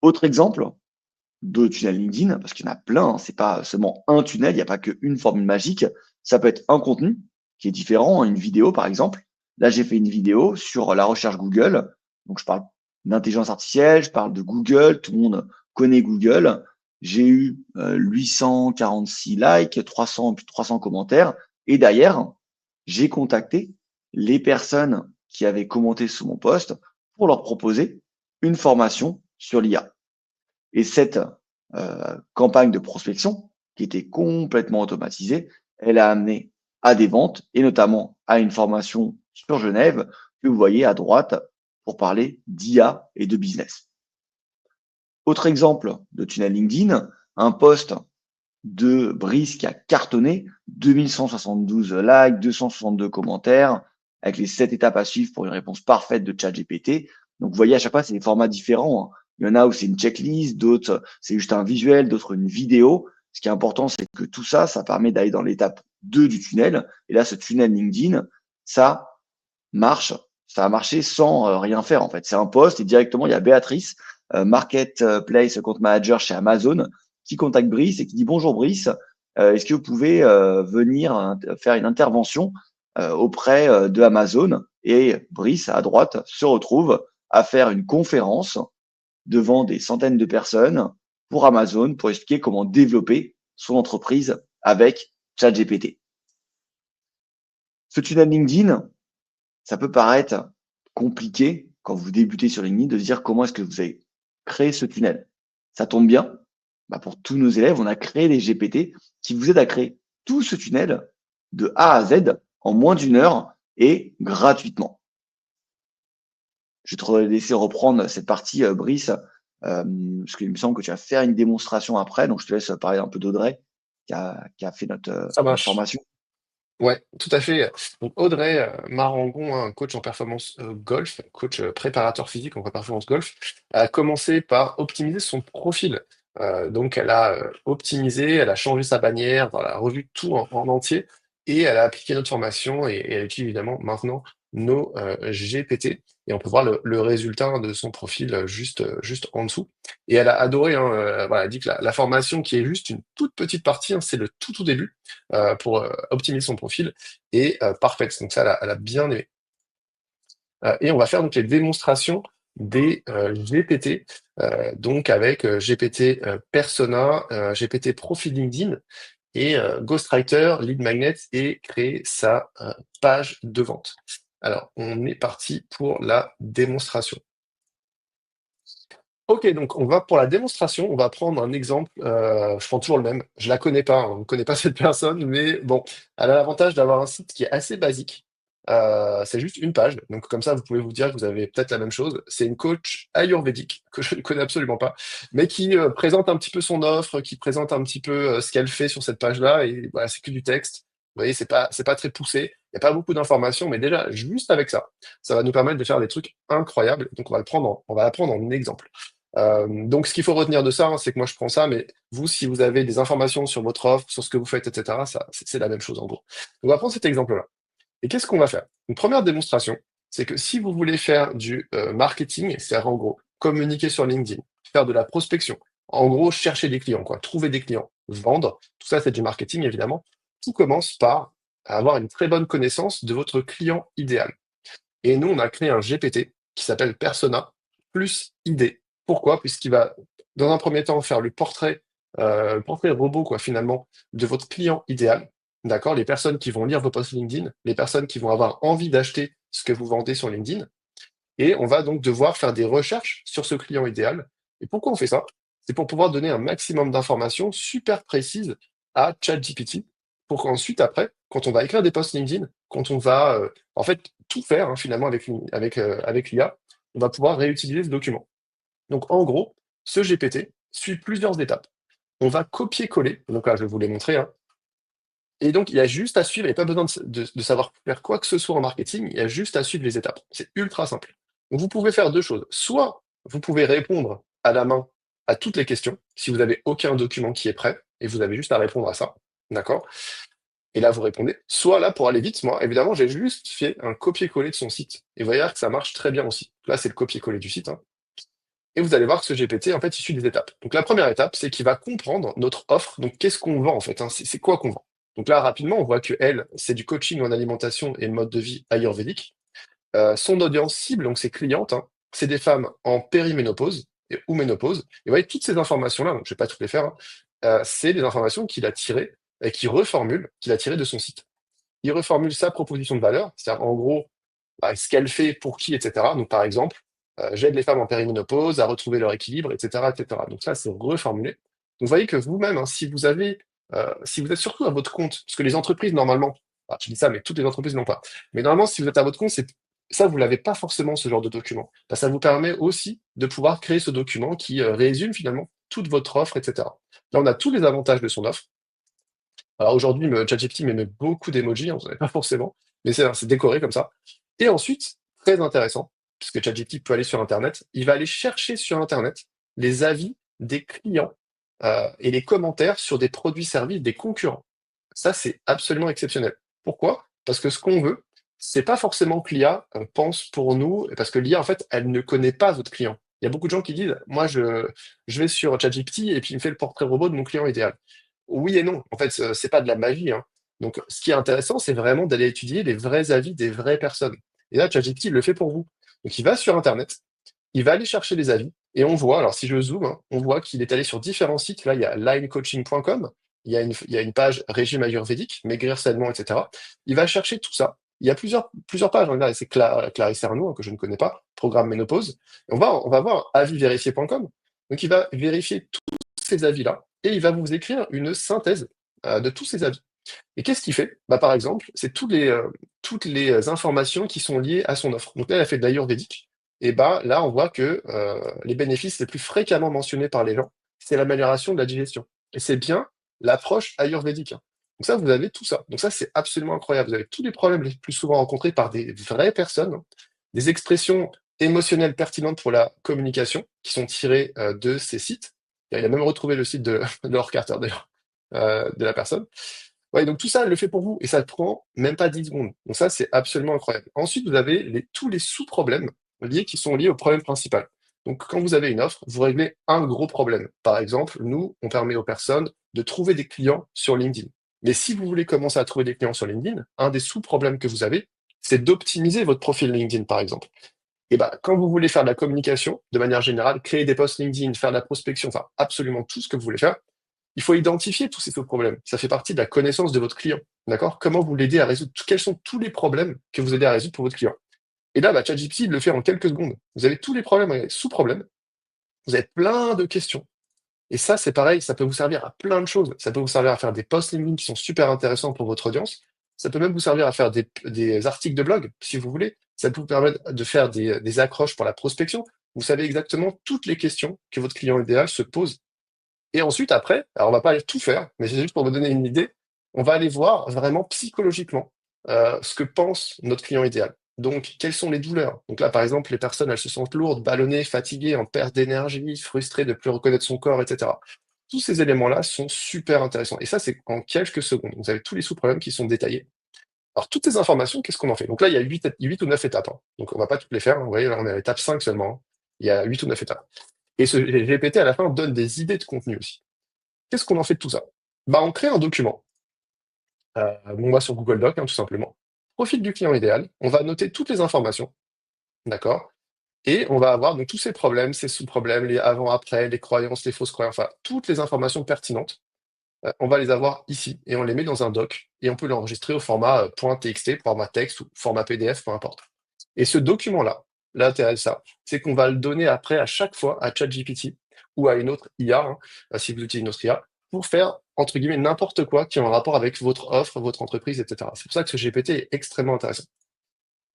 Autre exemple de tunnel LinkedIn, parce qu'il y en a plein, c'est pas seulement un tunnel, il n'y a pas qu'une formule magique. Ça peut être un contenu qui est différent, une vidéo par exemple. Là, j'ai fait une vidéo sur la recherche Google. Donc, je parle d'intelligence artificielle, je parle de Google, tout le monde connaît Google. J'ai eu 846 likes, 300 commentaires. Et derrière, j'ai contacté les personnes qui avaient commenté sous mon post pour leur proposer une formation sur l'IA. Et cette campagne de prospection, qui était complètement automatisée, elle a amené à des ventes et notamment à une formation sur Genève que vous voyez à droite pour parler d'IA et de business. Autre exemple de tunnel LinkedIn, un post de Brice qui a cartonné, 2172 likes, 262 commentaires, avec les 7 étapes à suivre pour une réponse parfaite de ChatGPT. Donc, vous voyez, à chaque fois, c'est des formats différents. Il y en a où c'est une checklist, d'autres, c'est juste un visuel, d'autres une vidéo. Ce qui est important, c'est que tout ça, ça permet d'aller dans l'étape 2 du tunnel. Et là, ce tunnel LinkedIn, ça marche, ça a marché sans rien faire en fait. C'est un post et directement, il y a Béatrice, Marketplace Account Manager chez Amazon, qui contacte Brice et qui dit: bonjour Brice, est-ce que vous pouvez venir faire une intervention auprès de Amazon? Et Brice, à droite, se retrouve à faire une conférence devant des centaines de personnes pour Amazon pour expliquer comment développer son entreprise avec ChatGPT. Ce tunnel LinkedIn, ça peut paraître compliqué quand vous débutez sur LinkedIn de se dire comment est-ce que vous avez créé ce tunnel. Ça tombe bien, pour tous nos élèves, on a créé des GPT qui vous aident à créer tout ce tunnel de A à Z en moins d'une heure et gratuitement. Je vais te laisser reprendre cette partie, Brice, parce qu'il me semble que tu vas faire une démonstration après, donc je te laisse parler un peu d'Audrey qui a fait Ça notre marche. formation. Ouais, tout à fait. Donc Audrey Marangon, un coach en performance golf, coach préparateur physique en performance golf, a commencé par optimiser son profil. Donc elle a optimisé, elle a changé sa bannière, elle a revu tout en entier et elle a appliqué notre formation et elle utilise évidemment maintenant nos GPT et on peut voir le résultat de son profil juste en dessous. Et elle a adoré, hein, voilà, elle dit que la formation qui est juste une toute petite partie, hein, c'est le tout début pour optimiser son profil et parfaite. Donc ça, elle a bien aimé. Et on va faire donc les démonstrations des GPT, donc avec GPT Persona, GPT Profil LinkedIn et Ghostwriter, Lead Magnet et créer sa page de vente. Alors, on est parti pour la démonstration. Ok, donc on va pour la démonstration, on va prendre un exemple. Je prends toujours le même. Je la connais pas, hein, on ne connaît pas cette personne, mais bon, elle a l'avantage d'avoir un site qui est assez basique. C'est juste une page, donc comme ça vous pouvez vous dire que vous avez peut-être la même chose. C'est une coach ayurvédique que je ne connais absolument pas, mais qui présente un petit peu son offre, qui présente un petit peu ce qu'elle fait sur cette page-là, et voilà, c'est que du texte. Vous voyez, c'est pas très poussé. Il n'y a pas beaucoup d'informations, mais déjà juste avec ça, ça va nous permettre de faire des trucs incroyables. Donc on va la prendre en exemple. Donc, ce qu'il faut retenir de ça, hein, c'est que moi je prends ça, mais vous, si vous avez des informations sur votre offre, sur ce que vous faites, etc., ça, c'est la même chose en gros. On va prendre cet exemple-là. Et qu'est-ce qu'on va faire? Une première démonstration, c'est que si vous voulez faire du marketing, c'est-à-dire en gros communiquer sur LinkedIn, faire de la prospection, en gros chercher des clients, quoi, trouver des clients, vendre, tout ça c'est du marketing évidemment. Tout commence par avoir une très bonne connaissance de votre client idéal. Et nous, on a créé un GPT qui s'appelle Persona plus ID. Pourquoi? Puisqu'il va, dans un premier temps, faire le portrait robot, quoi, finalement, de votre client idéal. D'accord? Les personnes qui vont lire vos posts LinkedIn, les personnes qui vont avoir envie d'acheter ce que vous vendez sur LinkedIn. Et on va donc devoir faire des recherches sur ce client idéal. Et pourquoi on fait ça? C'est pour pouvoir donner un maximum d'informations super précises à ChatGPT pour qu'ensuite, après, quand on va écrire des posts LinkedIn, quand on va en fait tout faire hein, finalement avec l'IA, on va pouvoir réutiliser ce document. Donc en gros, ce GPT suit plusieurs étapes. On va copier-coller, donc là je vais vous les montrer, hein, et donc, il y a juste à suivre, il n'y a pas besoin de savoir faire quoi que ce soit en marketing, il y a juste à suivre les étapes. C'est ultra simple. Donc, vous pouvez faire deux choses. Soit vous pouvez répondre à la main à toutes les questions, si vous n'avez aucun document qui est prêt, et vous avez juste à répondre à ça. D'accord? Et là, vous répondez. Soit là, pour aller vite, moi, évidemment, j'ai juste fait un copier-coller de son site. Et vous allez voir que ça marche très bien aussi. Là, c'est le copier-coller du site, hein. Et vous allez voir que ce GPT, en fait, il suit des étapes. Donc la première étape, c'est qu'il va comprendre notre offre. Donc qu'est-ce qu'on vend en fait, hein, c'est quoi qu'on vend. Donc là, rapidement, on voit que elle, c'est du coaching en alimentation et mode de vie ayurvédique. Son audience cible, donc ses clientes, hein, c'est des femmes en périménopause ou ménopause. Et vous voyez, toutes ces informations-là, donc je ne vais pas toutes les faire, hein, c'est des informations qu'il a tirées et qu'il a tirées de son site. Il reformule sa proposition de valeur, c'est-à-dire en gros, ce qu'elle fait pour qui, etc. Donc, par exemple, j'aide les femmes en périménopause à retrouver leur équilibre, etc., etc. Donc ça, c'est reformulé. Donc, vous voyez que vous-même, hein, si vous êtes surtout à votre compte, parce que les entreprises, normalement, je dis ça, mais toutes les entreprises n'ont pas. Mais normalement, si vous êtes à votre compte, ça, vous l'avez pas forcément, ce genre de document. Ça vous permet aussi de pouvoir créer ce document qui résume finalement toute votre offre, etc. Là, on a tous les avantages de son offre. Alors aujourd'hui, ChatGPT me met beaucoup d'emojis, hein, vous n'en avez pas forcément, mais c'est décoré comme ça. Et ensuite, très intéressant, puisque ChatGPT peut aller sur Internet, il va aller chercher sur Internet les avis des clients et les commentaires sur des produits-services des concurrents. Ça, c'est absolument exceptionnel. Pourquoi? Parce que ce qu'on veut, c'est pas forcément que l'IA pense pour nous, parce que l'IA, en fait, elle ne connaît pas votre client. Il y a beaucoup de gens qui disent, moi, je vais sur ChatGPT et puis il me fait le portrait robot de mon client idéal. Oui et non. En fait, c'est pas de la magie, hein. Donc, ce qui est intéressant, c'est vraiment d'aller étudier les vrais avis des vraies personnes. Et là, ChatGPT, il le fait pour vous. Donc, il va sur Internet, il va aller chercher les avis, et on voit, alors si je zoome, hein, on voit qu'il est allé sur différents sites. Là, il y a linecoaching.com, il y a une page régime ayurvédique, maigrir sainement, etc. Il va chercher tout ça. Il y a plusieurs pages. Hein. Là, c'est Clarisse Arnaud, hein, que je ne connais pas, programme ménopause. Et on va voir avisvérifié.com. Donc, il va vérifier tous ces avis-là, et il va vous écrire une synthèse de tous ces avis. Et qu'est-ce qu'il fait? Bah, par exemple, c'est toutes les informations qui sont liées à son offre. Donc là, elle a fait de l'ayurvédique. Et bah, là, on voit que les bénéfices les plus fréquemment mentionnés par les gens, c'est l'amélioration de la digestion. Et c'est bien l'approche ayurvédique. Hein. Donc ça, vous avez tout ça. Donc ça, c'est absolument incroyable. Vous avez tous les problèmes les plus souvent rencontrés par des vraies personnes, hein, des expressions émotionnelles pertinentes pour la communication qui sont tirées de ces sites. Il a même retrouvé le site de Laure Carter, d'ailleurs, de la personne. Ouais, donc tout ça, elle le fait pour vous et ça ne prend même pas 10 secondes. Donc ça, c'est absolument incroyable. Ensuite, vous avez tous les sous-problèmes qui sont liés au problème principal. Donc quand vous avez une offre, vous réglez un gros problème. Par exemple, nous, on permet aux personnes de trouver des clients sur LinkedIn. Mais si vous voulez commencer à trouver des clients sur LinkedIn, un des sous-problèmes que vous avez, c'est d'optimiser votre profil LinkedIn, par exemple. Et ben, quand vous voulez faire de la communication, de manière générale, créer des posts LinkedIn, faire de la prospection, enfin absolument tout ce que vous voulez faire, il faut identifier tous ces problèmes. Ça fait partie de la connaissance de votre client. D'accord? Comment vous l'aidez à résoudre? Quels sont tous les problèmes que vous aidez à résoudre pour votre client? Et là, bah, ChatGPT, il le fait en quelques secondes. Vous avez tous les problèmes, sous-problèmes. Vous avez plein de questions. Et ça, c'est pareil, ça peut vous servir à plein de choses. Ça peut vous servir à faire des posts LinkedIn qui sont super intéressants pour votre audience. Ça peut même vous servir à faire des articles de blog, si vous voulez. Ça peut vous permettre de faire des accroches pour la prospection. Vous savez exactement toutes les questions que votre client idéal se pose. Et ensuite, après, alors on va pas aller tout faire, mais c'est juste pour vous donner une idée, on va aller voir vraiment psychologiquement ce que pense notre client idéal. Donc, quelles sont les douleurs? Donc là, par exemple, les personnes, elles se sentent lourdes, ballonnées, fatiguées, en perte d'énergie, frustrées de ne plus reconnaître son corps, etc. Tous ces éléments-là sont super intéressants. Et ça, c'est en quelques secondes. Vous avez tous les sous-problèmes qui sont détaillés. Alors, toutes ces informations, qu'est-ce qu'on en fait? Donc là, il y a 8 ou 9 étapes. Hein. Donc, on va pas toutes les faire. Hein. Vous voyez, là, on est à l'étape 5 seulement. Hein. Il y a 8 ou 9 étapes. Et ce GPT, à la fin, donne des idées de contenu aussi. Qu'est-ce qu'on en fait de tout ça? Bah, on crée un document. On va sur Google Doc, hein, tout simplement. Profil du client idéal. On va noter toutes les informations, d'accord? Et on va avoir donc tous ces problèmes, ces sous-problèmes, les avant-après, les croyances, les fausses croyances, enfin, toutes les informations pertinentes. On va les avoir ici et on les met dans un doc et on peut l'enregistrer au format .txt, format texte ou format PDF, peu importe. Et ce document-là, l'intérêt de ça, c'est qu'on va le donner après à chaque fois à ChatGPT ou à une autre IA, hein, si vous utilisez une autre IA, pour faire, entre guillemets, n'importe quoi qui est en rapport avec votre offre, votre entreprise, etc. C'est pour ça que ce GPT est extrêmement intéressant.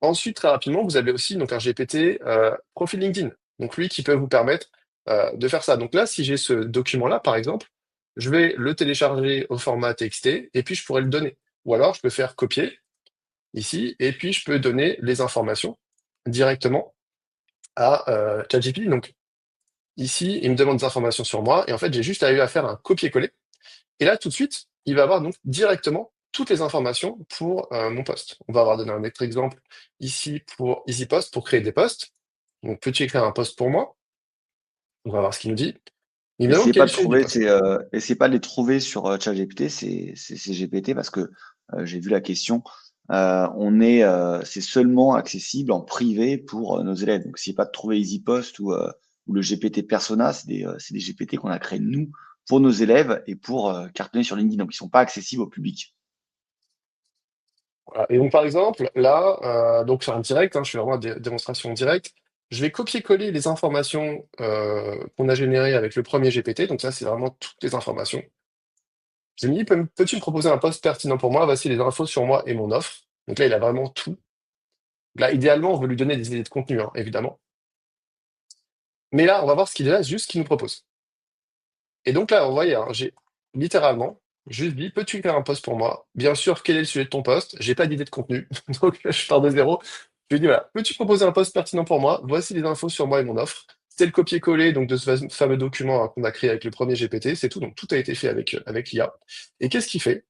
Ensuite, très rapidement, vous avez aussi donc un GPT profil LinkedIn. Donc lui qui peut vous permettre de faire ça. Donc là, si j'ai ce document-là, par exemple, je vais le télécharger au format TXT et puis je pourrais le donner. Ou alors, je peux faire copier ici et puis je peux donner les informations directement à ChatGPT. Donc ici, il me demande des informations sur moi et en fait, j'ai juste à faire un copier-coller. Et là, tout de suite, il va avoir donc directement toutes les informations pour mon poste. On va avoir donné un autre exemple ici pour EasyPost pour créer des posts. Donc, peux-tu écrire un post pour moi? On va voir ce qu'il nous dit. Il me demande Essayez quel est pas le de sujet du trouver, poste. essayez pas de les trouver sur ChatGPT, c'est GPT parce que j'ai vu la question. C'est seulement accessible en privé pour nos élèves. Donc, essayez pas de trouver EasyPost ou le GPT Persona, c'est des GPT qu'on a créés nous pour nos élèves et pour cartonner sur LinkedIn. Donc, ils sont pas accessibles au public. Voilà. Et donc, par exemple, là, donc c'est un direct, hein, je fais vraiment une démonstration directe. Je vais copier-coller les informations qu'on a générées avec le premier GPT. Donc, ça, c'est vraiment toutes les informations. J'ai mis, peux-tu me proposer un post pertinent pour moi? Voici les infos sur moi et mon offre. Donc là, il a vraiment tout. Là, idéalement, on veut lui donner des idées de contenu, hein, évidemment. Mais là, on va voir ce qu'il a, juste ce qu'il nous propose. Et donc là, vous voyez, hein, j'ai littéralement juste dit, peux-tu faire un post pour moi? Bien sûr, quel est le sujet de ton post? J'ai pas d'idée de contenu, donc je pars de zéro. Je lui dis, voilà, peux-tu proposer un poste pertinent pour moi? Voici les infos sur moi et mon offre. C'est le copier-coller donc de ce fameux document, hein, qu'on a créé avec le premier GPT, c'est tout. Donc tout a été fait avec l'IA. Et qu'est-ce qu'il fait?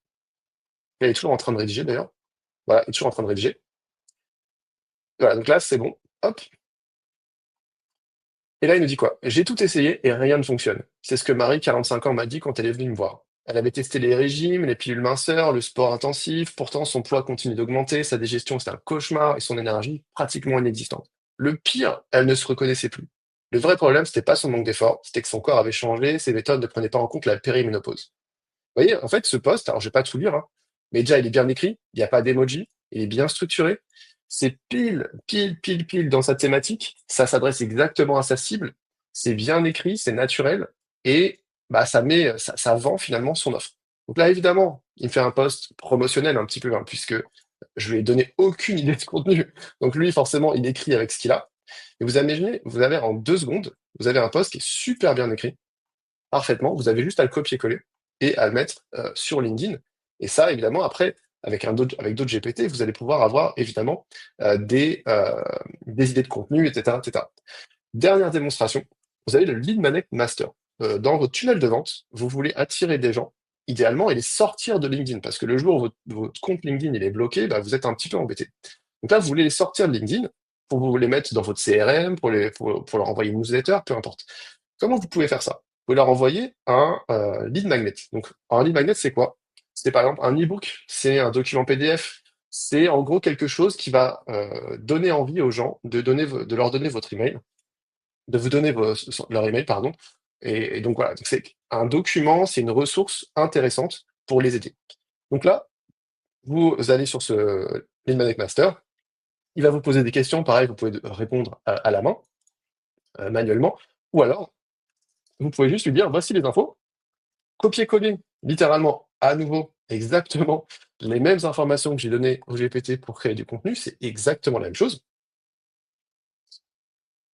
Il est toujours en train de rédiger d'ailleurs. Voilà, il est toujours en train de rédiger. Voilà, donc là, c'est bon. Hop. Et là, il nous dit quoi? J'ai tout essayé et rien ne fonctionne. C'est ce que Marie, 45 ans, m'a dit quand elle est venue me voir. Elle avait testé les régimes, les pilules minceurs, le sport intensif. Pourtant, son poids continue d'augmenter, sa digestion, c'est un cauchemar et son énergie pratiquement inexistante. Le pire, elle ne se reconnaissait plus. Le vrai problème, c'était pas son manque d'effort, c'était que son corps avait changé, ses méthodes ne prenaient pas en compte la périménopause. Vous voyez, en fait, ce post, alors je vais pas tout lire, hein, mais déjà, il est bien écrit, il n'y a pas d'emoji, il est bien structuré, c'est pile dans sa thématique, ça s'adresse exactement à sa cible, c'est bien écrit, c'est naturel, et bah, ça vend finalement son offre. Donc là, évidemment, il me fait un post promotionnel un petit peu, hein, puisque je lui ai donné aucune idée de contenu. Donc lui, forcément, il écrit avec ce qu'il a. Et vous imaginez, vous avez en 2 secondes, vous avez un post qui est super bien écrit, parfaitement. Vous avez juste à le copier-coller et à le mettre sur LinkedIn. Et ça, évidemment, après, avec d'autres GPT, vous allez pouvoir avoir évidemment des idées de contenu, etc., etc. Dernière démonstration, vous avez le Lead Magnet Master. Dans votre tunnel de vente, vous voulez attirer des gens, idéalement, et les sortir de LinkedIn, parce que le jour où votre compte LinkedIn il est bloqué, bah, vous êtes un petit peu embêté. Donc là, vous voulez les sortir de LinkedIn pour vous les mettre dans votre CRM, pour leur envoyer une newsletter, peu importe. Comment vous pouvez faire ça? Vous pouvez leur envoyer un lead magnet. Donc, un lead magnet, c'est quoi? C'est par exemple un e-book, c'est un document PDF, c'est en gros quelque chose qui va donner envie aux gens de leur donner votre email, de vous donner leur email, pardon. Et donc voilà, donc c'est un document, c'est une ressource intéressante pour les aider. Donc là, vous allez sur ce lead magnet master, il va vous poser des questions, pareil, vous pouvez répondre à la main, manuellement, ou alors vous pouvez juste lui dire voici les infos, copier-coller, littéralement, à nouveau, exactement les mêmes informations que j'ai données au GPT pour créer du contenu, c'est exactement la même chose.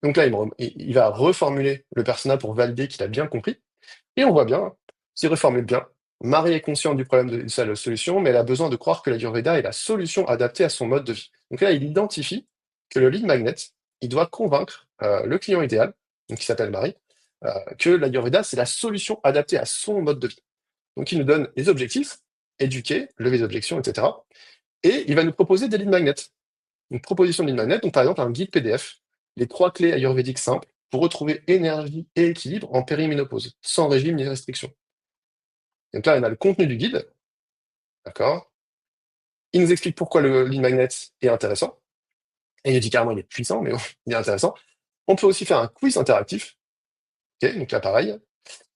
Donc là, il va reformuler le persona pour valider qu'il a bien compris. Et on voit bien, hein, s'il reformule bien, Marie est consciente du problème de sa solution, mais elle a besoin de croire que la l'Ayurveda est la solution adaptée à son mode de vie. Donc là, il identifie que le lead magnet, il doit convaincre le client idéal, donc qui s'appelle Marie, que la l'Ayurveda, c'est la solution adaptée à son mode de vie. Donc il nous donne les objectifs, éduquer, lever les objections, etc. Et il va nous proposer des lead magnets. Une proposition de lead magnet, donc par exemple un guide PDF, les 3 clés ayurvédiques simples pour retrouver énergie et équilibre en périménopause, sans régime ni restriction. Donc là, on a le contenu du guide, d'accord? Il nous explique pourquoi le lead magnet est intéressant. Et il nous dit carrément il est puissant, mais bon, il est intéressant. On peut aussi faire un quiz interactif, ok, donc là pareil,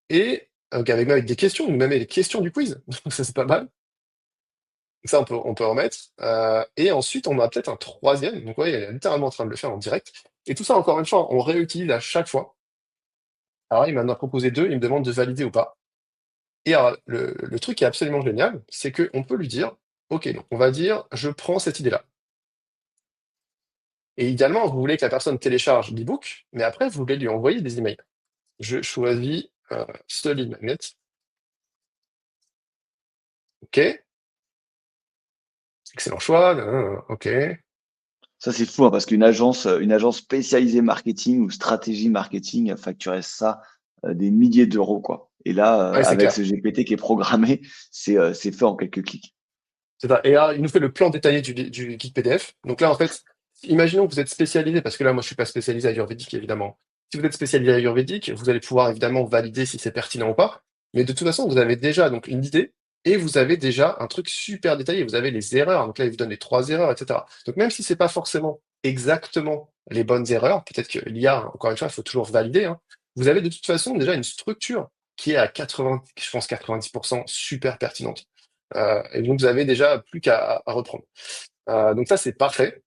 et avec des questions, nous même les questions du quiz, donc ça c'est pas mal. Ça, on peut en mettre. Et ensuite, on a peut-être un troisième. Donc, ouais, il est littéralement en train de le faire en direct. Et tout ça, encore une fois, on réutilise à chaque fois. Alors, il m'en a proposé deux. Il me demande de valider ou pas. Et alors, le truc qui est absolument génial, c'est qu'on peut lui dire, OK, donc on va dire, je prends cette idée-là. Et idéalement, vous voulez que la personne télécharge l'e-book, mais après, vous voulez lui envoyer des emails. Je choisis ce lead magnet. OK, excellent choix. OK. Ça, c'est fou, hein, parce une agence spécialisée marketing ou stratégie marketing facturait ça des milliers d'euros, quoi. Et là, Ouais, c'est avec clair. ce GPT qui est programmé, c'est fait en quelques clics. C'est ça. Et là, il nous fait le plan détaillé du guide PDF. Donc là, en fait, imaginons que vous êtes spécialisé, parce que là, moi, je suis pas spécialisé ayurvédique, évidemment. Si vous êtes spécialisé ayurvédique, vous allez pouvoir évidemment valider si c'est pertinent ou pas. Mais de toute façon, vous avez déjà donc une idée et vous avez déjà un truc super détaillé. Vous avez les erreurs. Donc là, il vous donne les 3 erreurs, etc. Donc même si c'est pas forcément exactement les bonnes erreurs, peut-être que l'IA, encore une fois, il faut toujours valider, hein, vous avez de toute façon déjà une structure qui est à 80, je pense 90% super pertinente. Et donc, vous avez déjà plus qu'à reprendre. Donc ça, c'est parfait.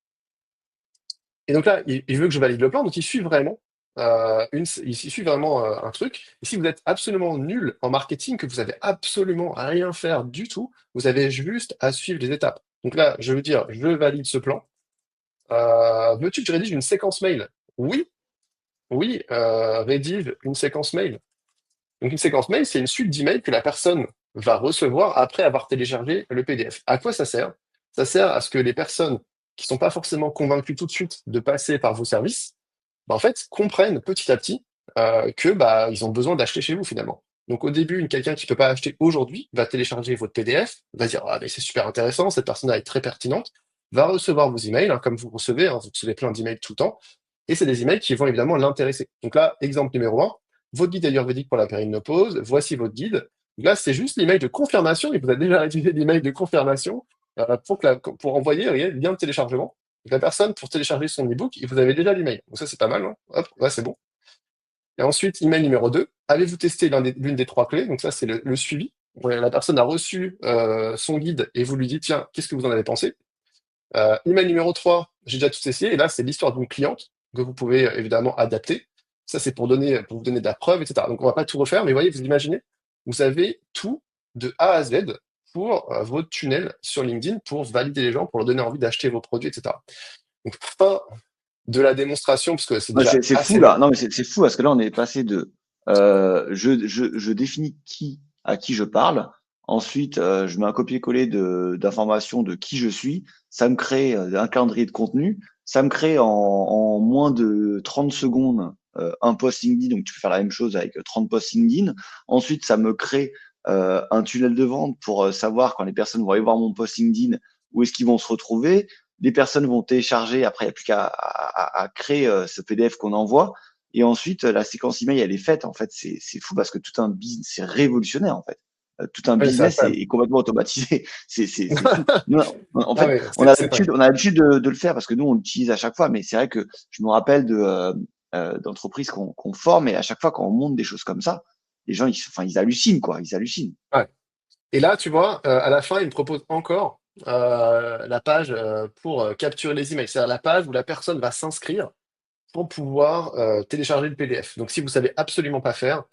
Et donc là, il veut que je valide le plan, donc il suit vraiment il suit vraiment un truc. Et si vous êtes absolument nul en marketing, que vous avez absolument à rien faire du tout, vous avez juste à suivre les étapes. Donc là, je veux dire, je valide ce plan. Veux-tu que je rédige une séquence mail? Oui, oui, rédige une séquence mail. Donc une séquence mail, c'est une suite d'emails que la personne va recevoir après avoir téléchargé le PDF. À quoi ça sert? Ça sert à ce que les personnes qui sont pas forcément convaincus tout de suite de passer par vos services, bah, en fait, comprennent petit à petit que bah, ils ont besoin d'acheter chez vous finalement. Donc au début, quelqu'un qui peut pas acheter aujourd'hui va télécharger votre PDF, va dire ah mais c'est super intéressant, cette personne-là est très pertinente, va recevoir vos emails, hein, comme vous recevez plein d'emails tout le temps, et c'est des emails qui vont évidemment l'intéresser. Donc là, exemple numéro un, votre guide ayurvédique pour la périménopause, voici votre guide. Là, c'est juste l'email de confirmation, il vous a déjà rédigé l'email de confirmation pour envoyer le lien de téléchargement. La personne, pour télécharger son e-book, vous avez déjà l'email. Donc ça, c'est pas mal, hein. Hop, là, c'est bon. Et ensuite, email numéro 2, avez-vous testé l'une des trois clés? Donc ça, c'est le suivi. Ouais, la personne a reçu son guide et vous lui dites, tiens, qu'est-ce que vous en avez pensé? Email numéro 3, j'ai déjà tout essayé. Et là, c'est l'histoire d'une cliente que vous pouvez évidemment adapter. Ça, c'est pour vous donner de la preuve, etc. Donc, on va pas tout refaire, mais voyez, vous imaginez, vous avez tout de A à Z pour votre tunnel sur LinkedIn pour valider les gens, pour leur donner envie d'acheter vos produits, etc. Donc, fin de la démonstration, parce que c'est Ouais, déjà c'est assez fou long. là. Non, mais c'est fou parce que là, on est passé de je définis à qui je parle. Ensuite, je mets un copier-coller d'informations de qui je suis. Ça me crée un calendrier de contenu. Ça me crée en moins de 30 secondes un post LinkedIn. Donc, tu peux faire la même chose avec 30 posts LinkedIn. Ensuite, ça me crée un tunnel de vente pour savoir quand les personnes vont aller voir mon post LinkedIn, où est-ce qu'ils vont se retrouver. Les personnes vont télécharger, après il n'y a plus qu'à créer ce PDF qu'on envoie. Et ensuite, la séquence email, elle est faite. En fait, c'est fou parce que tout un business, c'est révolutionnaire en fait. Tout un Ouais, c'est business incroyable. est complètement automatisé. C'est fou. Nous, en Ah fait, ouais, c'est dingue. on a l'habitude de le faire parce que nous, on l'utilise à chaque fois. Mais c'est vrai que je me rappelle d'entreprises qu'on forme et à chaque fois quand on monte des choses comme ça, les gens, ils hallucinent quoi. Ils hallucinent. Ouais. Et là, tu vois, à la fin, il me propose encore la page pour capturer les emails. C'est-à-dire la page où la personne va s'inscrire pour pouvoir télécharger le PDF. Donc, si vous savez absolument pas faire,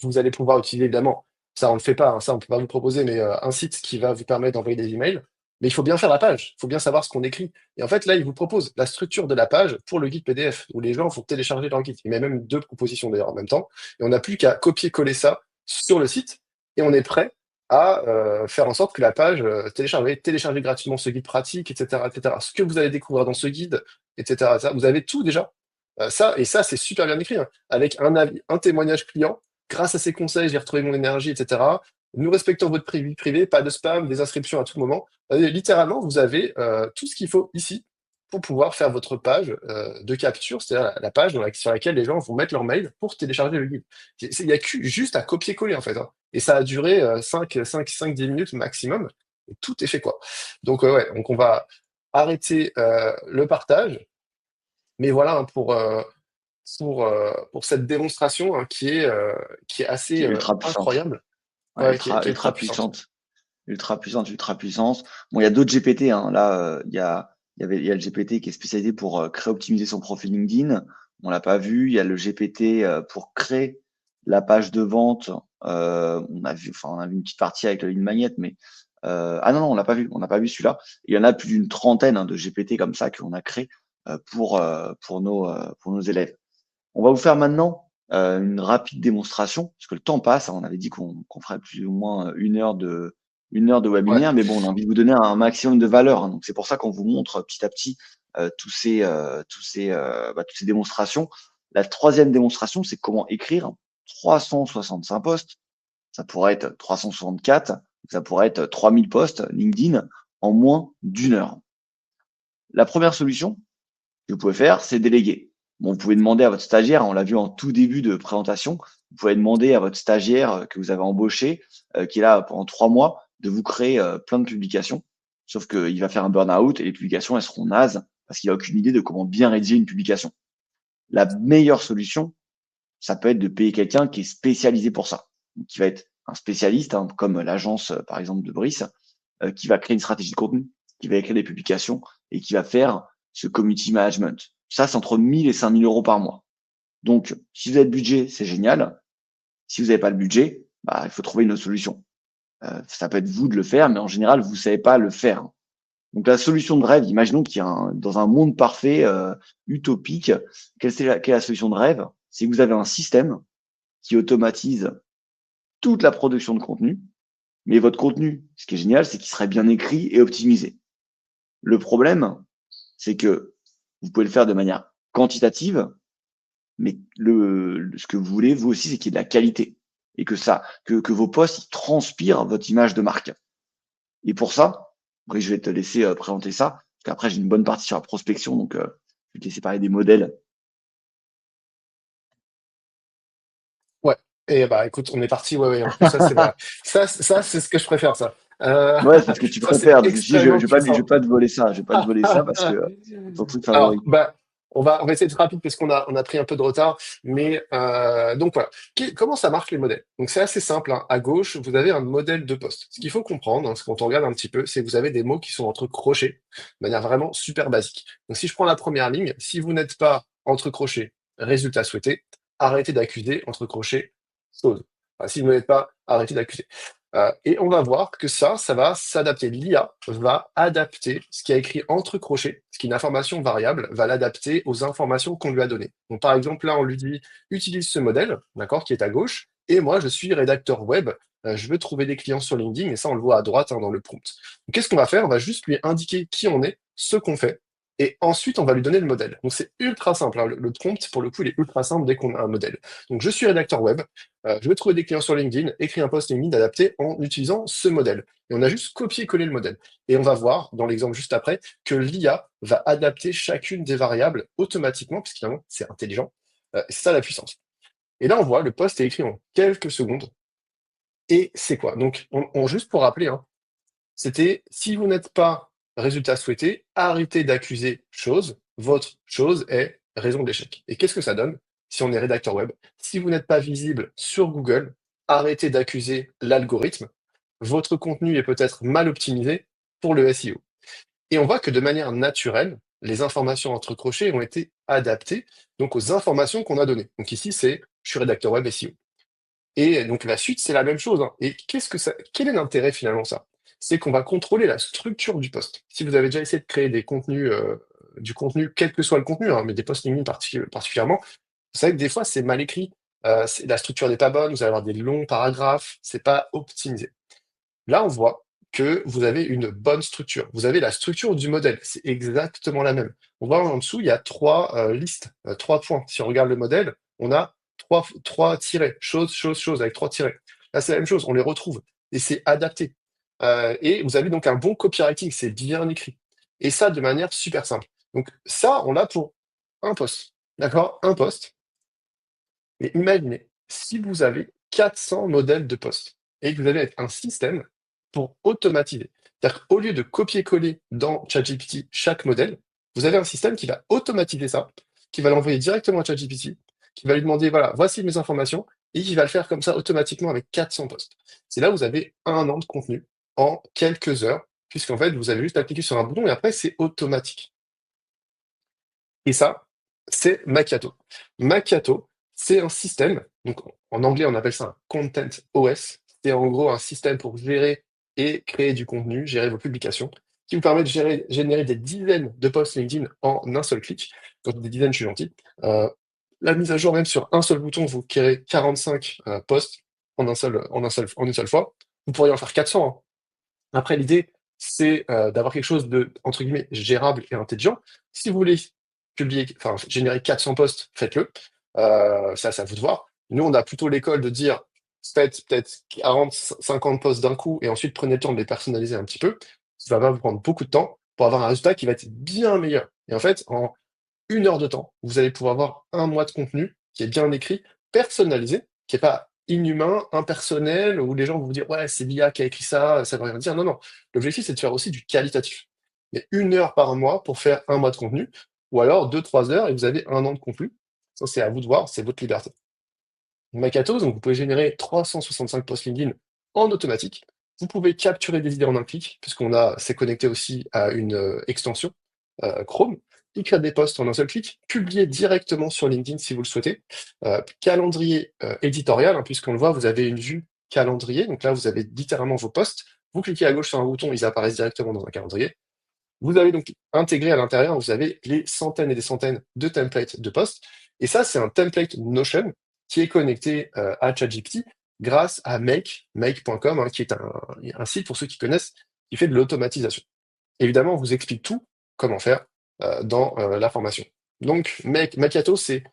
vous allez pouvoir utiliser évidemment, ça on ne le fait pas, hein, ça on peut pas vous proposer, mais un site qui va vous permettre d'envoyer des emails. Mais il faut bien faire la page, il faut bien savoir ce qu'on écrit. Et en fait, là, il vous propose la structure de la page pour le guide PDF, où les gens vont télécharger leur guide. Il met même deux propositions d'ailleurs en même temps. Et on n'a plus qu'à copier-coller ça sur le site, et on est prêt à faire en sorte que la page télécharger gratuitement ce guide pratique, etc., etc. Ce que vous allez découvrir dans ce guide, etc., etc. Vous avez tout déjà. Ça, c'est super bien écrit, hein, avec un avis, un témoignage client. Grâce à ces conseils, j'ai retrouvé mon énergie, etc. Nous respectons votre vie privée, pas de spam, des inscriptions à tout moment. Littéralement, vous avez tout ce qu'il faut ici pour pouvoir faire votre page de capture, c'est-à-dire la page sur laquelle les gens vont mettre leur mail pour télécharger le guide. Il n'y a que juste à copier-coller, en fait, hein. Et ça a duré 5-10 minutes maximum. Et tout est fait, quoi. Donc, ouais, donc on va arrêter le partage. Mais voilà, hein, pour cette démonstration hein, qui est Qui assez est ultra puissante. incroyable, Ouais, ouais, qui est ultra ultra puissante. puissante. Ultra puissante, ultra puissance. Bon, il y a d'autres GPT, hein. Là, il y a le GPT qui est spécialisé pour créer, optimiser son profil LinkedIn. On l'a pas vu. Il y a le GPT pour créer la page de vente. On a vu une petite partie avec le lead magnet, mais ah non, non, on l'a pas vu. On n'a pas vu celui-là. Il y en a plus d'une trentaine hein, de GPT comme ça qu'on a créé pour nos élèves. On va vous faire maintenant une rapide démonstration, parce que le temps passe, hein. On avait dit qu'on ferait plus ou moins une heure de Ouais, webinaire, mais bon, on a envie de vous donner un maximum de valeur, hein. Donc c'est pour ça qu'on vous montre petit à petit toutes ces démonstrations. La troisième démonstration, c'est comment écrire 365 posts. Ça pourrait être 364, ça pourrait être 3000 posts LinkedIn en moins d'une heure. La première solution, que vous pouvez faire, c'est déléguer. Bon, vous pouvez demander à votre stagiaire, on l'a vu en tout début de présentation, vous pouvez demander à votre stagiaire que vous avez embauché, qui est là pendant 3 mois, de vous créer plein de publications. Sauf qu'il va faire un burn-out et les publications, elles seront nazes parce qu'il n'a aucune idée de comment bien rédiger une publication. La meilleure solution, ça peut être de payer quelqu'un qui est spécialisé pour ça, qui va être un spécialiste, hein, comme l'agence, par exemple, de Brice, qui va créer une stratégie de contenu, qui va écrire des publications et qui va faire ce community management. Ça, c'est entre 1000 et 5000 euros par mois. Donc, si vous avez le budget, c'est génial. Si vous n'avez pas le budget, bah, il faut trouver une autre solution. Ça peut être vous de le faire, mais en général, vous ne savez pas le faire. Donc, la solution de rêve, imaginons qu'il y a dans un monde parfait, utopique, quelle est la solution de rêve? C'est que vous avez un système qui automatise toute la production de contenu, mais votre contenu, ce qui est génial, c'est qu'il serait bien écrit et optimisé. Le problème, c'est que vous pouvez le faire de manière quantitative, mais ce que vous voulez, vous aussi, c'est qu'il y ait de la qualité et que vos posts ils transpirent votre image de marque. Et pour ça, après, je vais te laisser présenter ça, parce qu'après, j'ai une bonne partie sur la prospection, donc je vais te laisser parler des modèles. Ouais. Et bah écoute, on est parti. Ouais, ouais. En plus, ça c'est voilà. Ça c'est ce que je préfère, ça. Ouais, c'est ce que tu Ça c'est préfères. Donc, je me suis dit, extrêmement je vais puissant. pas te voler ça. Je vais pas te voler ça parce que c'est ton truc Alors, favori. bah, on va essayer d'être rapide parce qu'on a pris un peu de retard. Mais donc voilà. Comment ça marche les modèles? Donc c'est assez simple, hein. À gauche, vous avez un modèle de poste. Ce qu'il faut comprendre, hein, quand on regarde un petit peu, c'est que vous avez des mots qui sont entre crochets, de manière vraiment super basique. Donc si je prends la première ligne, si vous n'êtes pas entre crochets, résultat souhaité, arrêtez d'accuser entre crochets chose. Enfin, si vous n'êtes pas, arrêtez d'accuser. Et on va voir que ça va s'adapter. L'IA va adapter ce qui a écrit entre crochets, ce qui est une information variable, va l'adapter aux informations qu'on lui a données. Donc, par exemple, là, on lui dit, utilise ce modèle, d'accord, qui est à gauche, et moi, je suis rédacteur web, je veux trouver des clients sur LinkedIn, et ça, on le voit à droite, hein, dans le prompt. Donc, qu'est-ce qu'on va faire? On va juste lui indiquer qui on est, ce qu'on fait, et ensuite, on va lui donner le modèle. Donc, c'est ultra simple, hein. Le prompt, pour le coup, il est ultra simple dès qu'on a un modèle. Donc, je suis rédacteur web, je veux trouver des clients sur LinkedIn, écrire un post LinkedIn adapté en utilisant ce modèle. Et on a juste copié-collé le modèle. Et on va voir, dans l'exemple juste après, que l'IA va adapter chacune des variables automatiquement, puisqu'évidemment, c'est intelligent. C'est ça la puissance. Et là, on voit, le post est écrit en quelques secondes. Et c'est quoi? Donc, juste pour rappeler, hein, c'était si vous n'êtes pas résultat souhaité, arrêtez d'accuser chose. Votre chose est raison d'échec. Et qu'est-ce que ça donne si on est rédacteur web? Si vous n'êtes pas visible sur Google, arrêtez d'accuser l'algorithme. Votre contenu est peut-être mal optimisé pour le SEO. Et on voit que de manière naturelle, les informations entre crochets ont été adaptées donc aux informations qu'on a données. Donc ici, c'est je suis rédacteur web SEO. Et donc la suite, c'est la même chose, hein. Et quel est l'intérêt finalement ça? C'est qu'on va contrôler la structure du post. Si vous avez déjà essayé de créer des contenus, du contenu, quel que soit le contenu, hein, mais des posts LinkedIn particulièrement, vous savez que des fois c'est mal écrit, la structure n'est pas bonne, vous allez avoir des longs paragraphes, c'est pas optimisé. Là, on voit que vous avez une bonne structure. Vous avez la structure du modèle, c'est exactement la même. On voit en dessous, il y a trois listes, trois points. Si on regarde le modèle, on a trois tirets, chose, avec trois tirets. Là, c'est la même chose, on les retrouve et c'est adapté. Et vous avez donc un bon copywriting, c'est bien écrit. Et ça de manière super simple. Donc ça, on l'a pour un post. D'accord? Un post. Mais imaginez, si vous avez 400 modèles de poste et que vous avez un système pour automatiser. C'est-à-dire qu'au lieu de copier-coller dans ChatGPT chaque modèle, vous avez un système qui va automatiser ça, qui va l'envoyer directement à ChatGPT, qui va lui demander, voilà, voici mes informations, et qui va le faire comme ça automatiquement avec 400 postes. C'est là où vous avez un an de contenu en quelques heures, puisqu'en fait, vous avez juste à cliquer sur un bouton et après, c'est automatique. Et ça, c'est Macchiato. Macchiato, c'est un système, donc en anglais on appelle ça un Content OS, c'est en gros un système pour gérer et créer du contenu, gérer vos publications, qui vous permet de générer des dizaines de posts LinkedIn en un seul clic. Quand je dis des dizaines, je suis gentil. La mise à jour, même sur un seul bouton, vous créez 45 posts en une seule fois. Vous pourriez en faire 400, hein. Après, l'idée, c'est d'avoir quelque chose de, entre guillemets, gérable et intelligent. Si vous voulez enfin, générer 400 posts, faites-le. Ça, c'est à vous de voir. Nous, on a plutôt l'école de dire, faites peut-être 40, 50 posts d'un coup et ensuite prenez le temps de les personnaliser un petit peu. Ça va vous prendre beaucoup de temps pour avoir un résultat qui va être bien meilleur. Et en fait, en 1 heure de temps, vous allez pouvoir avoir un mois de contenu qui est bien écrit, personnalisé, qui est pas inhumain, impersonnel, où les gens vont vous dire ouais, c'est l'IA qui a écrit ça, ça veut rien dire. Non, non. L'objectif, c'est de faire aussi du qualitatif. Mais 1 heure par mois pour faire un mois de contenu, ou alors 2, 3 heures et vous avez un an de contenu. Ça, c'est à vous de voir, c'est votre liberté. Makato, donc vous pouvez générer 365 posts LinkedIn en automatique. Vous pouvez capturer des idées en un clic, c'est connecté aussi à une extension Chrome, écrire des posts en un seul clic, publier directement sur LinkedIn si vous le souhaitez. Calendrier éditorial, hein, puisqu'on le voit, vous avez une vue calendrier. Donc là, vous avez littéralement vos posts. Vous cliquez à gauche sur un bouton, ils apparaissent directement dans un calendrier. Vous avez donc intégré à l'intérieur, vous avez les centaines et des centaines de templates de posts. Et ça, c'est un template Notion qui est connecté à ChatGPT grâce à make.com, hein, qui est un site, pour ceux qui connaissent, qui fait de l'automatisation. Évidemment, on vous explique tout, comment faire. dans la formation. Donc, Macchiato, c'est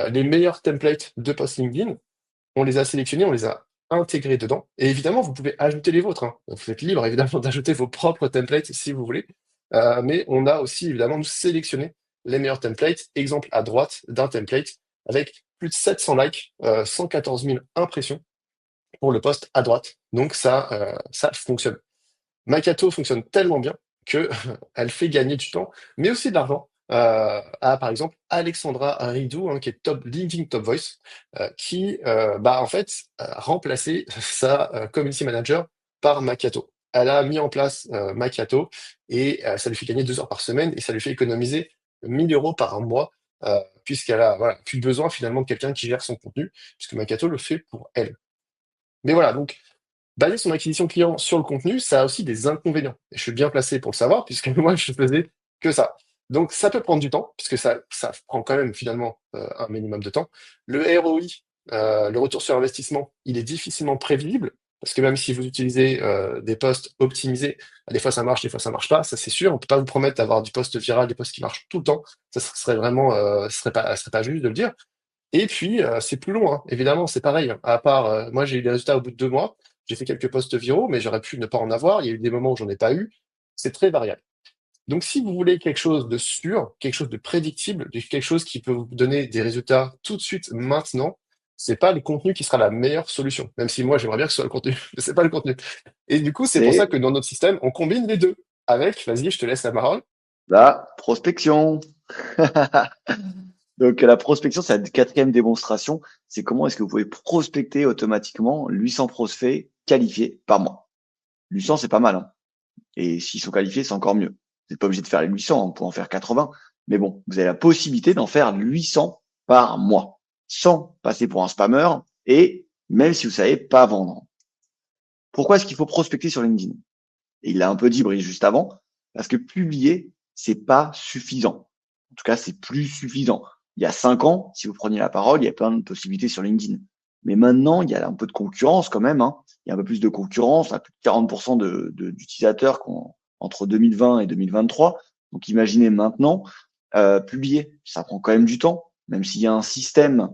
les meilleurs templates de post LinkedIn. On les a sélectionnés, on les a intégrés dedans. Et évidemment, vous pouvez ajouter les vôtres, hein. Vous êtes libre, évidemment, d'ajouter vos propres templates si vous voulez. Mais on a aussi, évidemment, nous sélectionné les meilleurs templates. Exemple à droite d'un template avec plus de 700 likes, 114 000 impressions pour le post à droite. Donc ça fonctionne. Macchiato fonctionne tellement bien que elle fait gagner du temps, mais aussi de l'argent. À par exemple Alexandra Ridou, hein, qui est top LinkedIn Top Voice, qui en fait a remplacé sa community manager par Macchiato. Elle a mis en place Macchiato et ça lui fait gagner 2 heures par semaine et ça lui fait économiser 1 000 € par mois, puisqu'elle a voilà, plus besoin finalement de quelqu'un qui gère son contenu, puisque Macchiato le fait pour elle. Mais voilà, donc baser son acquisition client sur le contenu, ça a aussi des inconvénients. Et je suis bien placé pour le savoir, puisque moi, je faisais que ça. Donc, ça peut prendre du temps, puisque ça prend quand même finalement un minimum de temps. Le ROI, le retour sur investissement, il est difficilement prévisible, parce que même si vous utilisez des posts optimisés, des fois ça marche, des fois ça marche pas, ça c'est sûr. On peut pas vous promettre d'avoir du post viral, des posts qui marchent tout le temps. Ça serait vraiment, ce serait pas juste de le dire. Et puis, c'est plus long, hein. Évidemment, c'est pareil, hein. À part, moi, j'ai eu les résultats au bout de 2 mois. J'ai fait quelques posts viraux, mais j'aurais pu ne pas en avoir. Il y a eu des moments où j'en ai pas eu. C'est très variable. Donc, si vous voulez quelque chose de sûr, quelque chose de prédictible, quelque chose qui peut vous donner des résultats tout de suite, maintenant, c'est pas le contenu qui sera la meilleure solution. Même si moi, j'aimerais bien que ce soit le contenu, mais c'est pas le contenu. Et du coup, c'est pour ça C'est que dans notre système, on combine les deux. Avec, vas-y, je te laisse la parole. la prospection. Donc, la prospection, c'est la quatrième démonstration. C'est comment est-ce que vous pouvez prospecter automatiquement 800 prospects qualifiés par mois. 800, c'est pas mal, hein. Et s'ils sont qualifiés, c'est encore mieux. Vous n'êtes pas obligé de faire les 800, on peut en faire 80. Mais bon, vous avez la possibilité d'en faire 800 par mois, sans passer pour un spammer et même si vous savez pas vendre. Pourquoi est-ce qu'il faut prospecter sur LinkedIn? Et il l'a un peu dit, Brice, juste avant, parce que publier, c'est pas suffisant. En tout cas, c'est plus suffisant. Il y a 5 ans, si vous preniez la parole, il y a plein de possibilités sur LinkedIn. Mais maintenant, il y a un peu de concurrence quand même, hein. Il y a un peu plus de concurrence, on a plus de 40% d'utilisateurs entre 2020 et 2023. Donc imaginez maintenant, publier, ça prend quand même du temps, même s'il y a un système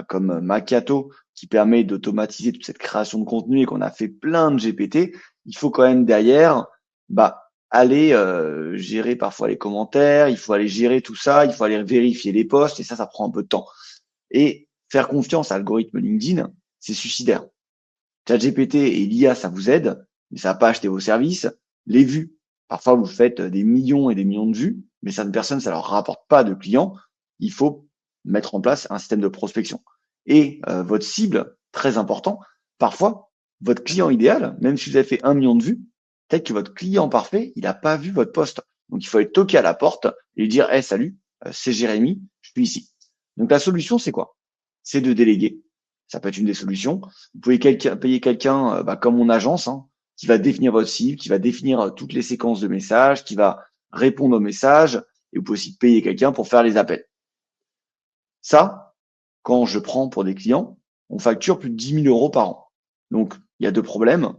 comme Macchiato qui permet d'automatiser toute cette création de contenu et qu'on a fait plein de GPT, il faut quand même derrière aller gérer parfois les commentaires, il faut aller gérer tout ça, il faut aller vérifier les posts et ça prend un peu de temps. Et faire confiance à l'algorithme LinkedIn, c'est suicidaire. ChatGPT et l'IA, ça vous aide, mais ça va pas acheter vos services. Les vues, parfois vous faites des millions et des millions de vues, mais certaines personnes, ça leur rapporte pas de clients. Il faut mettre en place un système de prospection. Et votre cible, très important, parfois, votre client idéal, même si vous avez fait 1 million de vues, peut-être que votre client parfait, il n'a pas vu votre post. Donc, il faut aller toquer à la porte et lui dire, hey, salut, c'est Jérémy, je suis ici. Donc, la solution, c'est quoi? C'est de déléguer. Ça peut être une des solutions. Vous pouvez payer quelqu'un comme mon agence, hein, qui va définir votre cible, qui va définir toutes les séquences de messages, qui va répondre aux messages. Et vous pouvez aussi payer quelqu'un pour faire les appels. Ça, quand je prends pour des clients, on facture plus de 10 000 € par an. Donc, il y a 2 problèmes.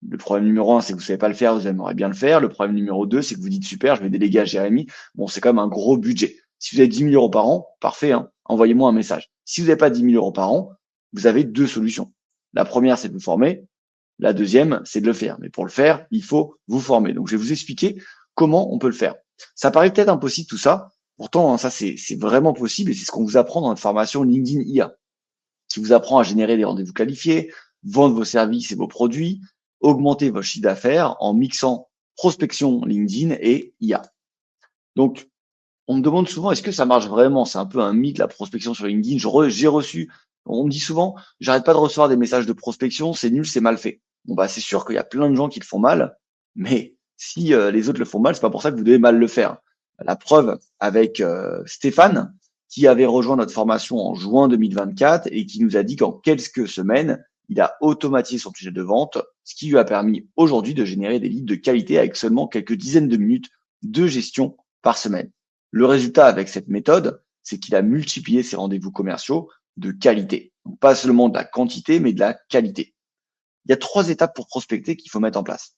Le problème numéro 1, c'est que vous savez pas le faire, vous aimeriez bien le faire. Le problème numéro 2, c'est que vous dites super, je vais déléguer à Jérémy. Bon, c'est quand même un gros budget. Si vous avez 10 000 € par an, parfait, hein, envoyez-moi un message. Si vous n'avez pas 10 000 € par an, vous avez 2 solutions. La première, c'est de vous former. La deuxième, c'est de le faire. Mais pour le faire, il faut vous former. Donc, je vais vous expliquer comment on peut le faire. Ça paraît peut-être impossible tout ça. Pourtant, hein, ça, c'est vraiment possible et c'est ce qu'on vous apprend dans notre formation LinkedIn IA, qui vous apprend à générer des rendez-vous qualifiés, vendre vos services et vos produits, augmenter votre chiffre d'affaires en mixant prospection LinkedIn et IA. Donc, on me demande souvent, est-ce que ça marche vraiment? C'est un peu un mythe, la prospection sur LinkedIn. J'ai reçu, on me dit souvent, j'arrête pas de recevoir des messages de prospection, c'est nul, c'est mal fait. Bon, c'est sûr qu'il y a plein de gens qui le font mal, mais si les autres le font mal, c'est pas pour ça que vous devez mal le faire. La preuve avec Stéphane, qui avait rejoint notre formation en juin 2024 et qui nous a dit qu'en quelques semaines, il a automatisé son tunnel de vente, ce qui lui a permis aujourd'hui de générer des leads de qualité avec seulement quelques dizaines de minutes de gestion par semaine. Le résultat avec cette méthode, c'est qu'il a multiplié ses rendez-vous commerciaux de qualité. Donc, pas seulement de la quantité, mais de la qualité. Il y a 3 étapes pour prospecter qu'il faut mettre en place.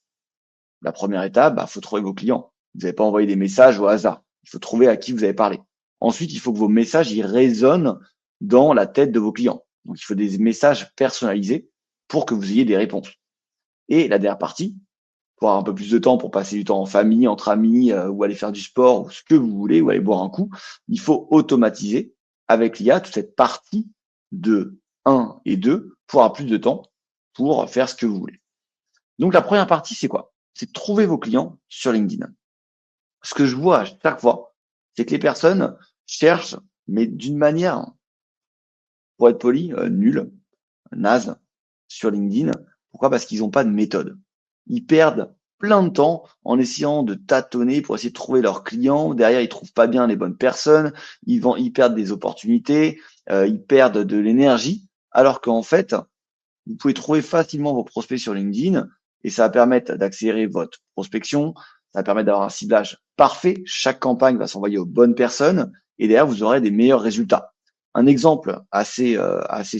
La première étape, faut trouver vos clients. Vous n'allez pas envoyer des messages au hasard. Il faut trouver à qui vous avez parlé. Ensuite, il faut que vos messages y résonnent dans la tête de vos clients. Donc, il faut des messages personnalisés pour que vous ayez des réponses. Et la dernière partie, pour avoir un peu plus de temps pour passer du temps en famille, entre amis, ou aller faire du sport, ou ce que vous voulez, ou aller boire un coup, il faut automatiser avec l'IA toute cette partie de 1 et 2 pour avoir plus de temps pour faire ce que vous voulez. Donc la première partie, c'est quoi? C'est de trouver vos clients sur LinkedIn. Ce que je vois à chaque fois, c'est que les personnes cherchent, mais d'une manière, pour être poli, nulle, naze, sur LinkedIn. Pourquoi? Parce qu'ils n'ont pas de méthode. Ils perdent plein de temps en essayant de tâtonner pour essayer de trouver leurs clients. Derrière, ils trouvent pas bien les bonnes personnes. Ils perdent des opportunités. Ils perdent de l'énergie. Alors qu'en fait, vous pouvez trouver facilement vos prospects sur LinkedIn et ça va permettre d'accélérer votre prospection. Ça va permettre d'avoir un ciblage parfait. Chaque campagne va s'envoyer aux bonnes personnes et derrière, vous aurez des meilleurs résultats. Un exemple assez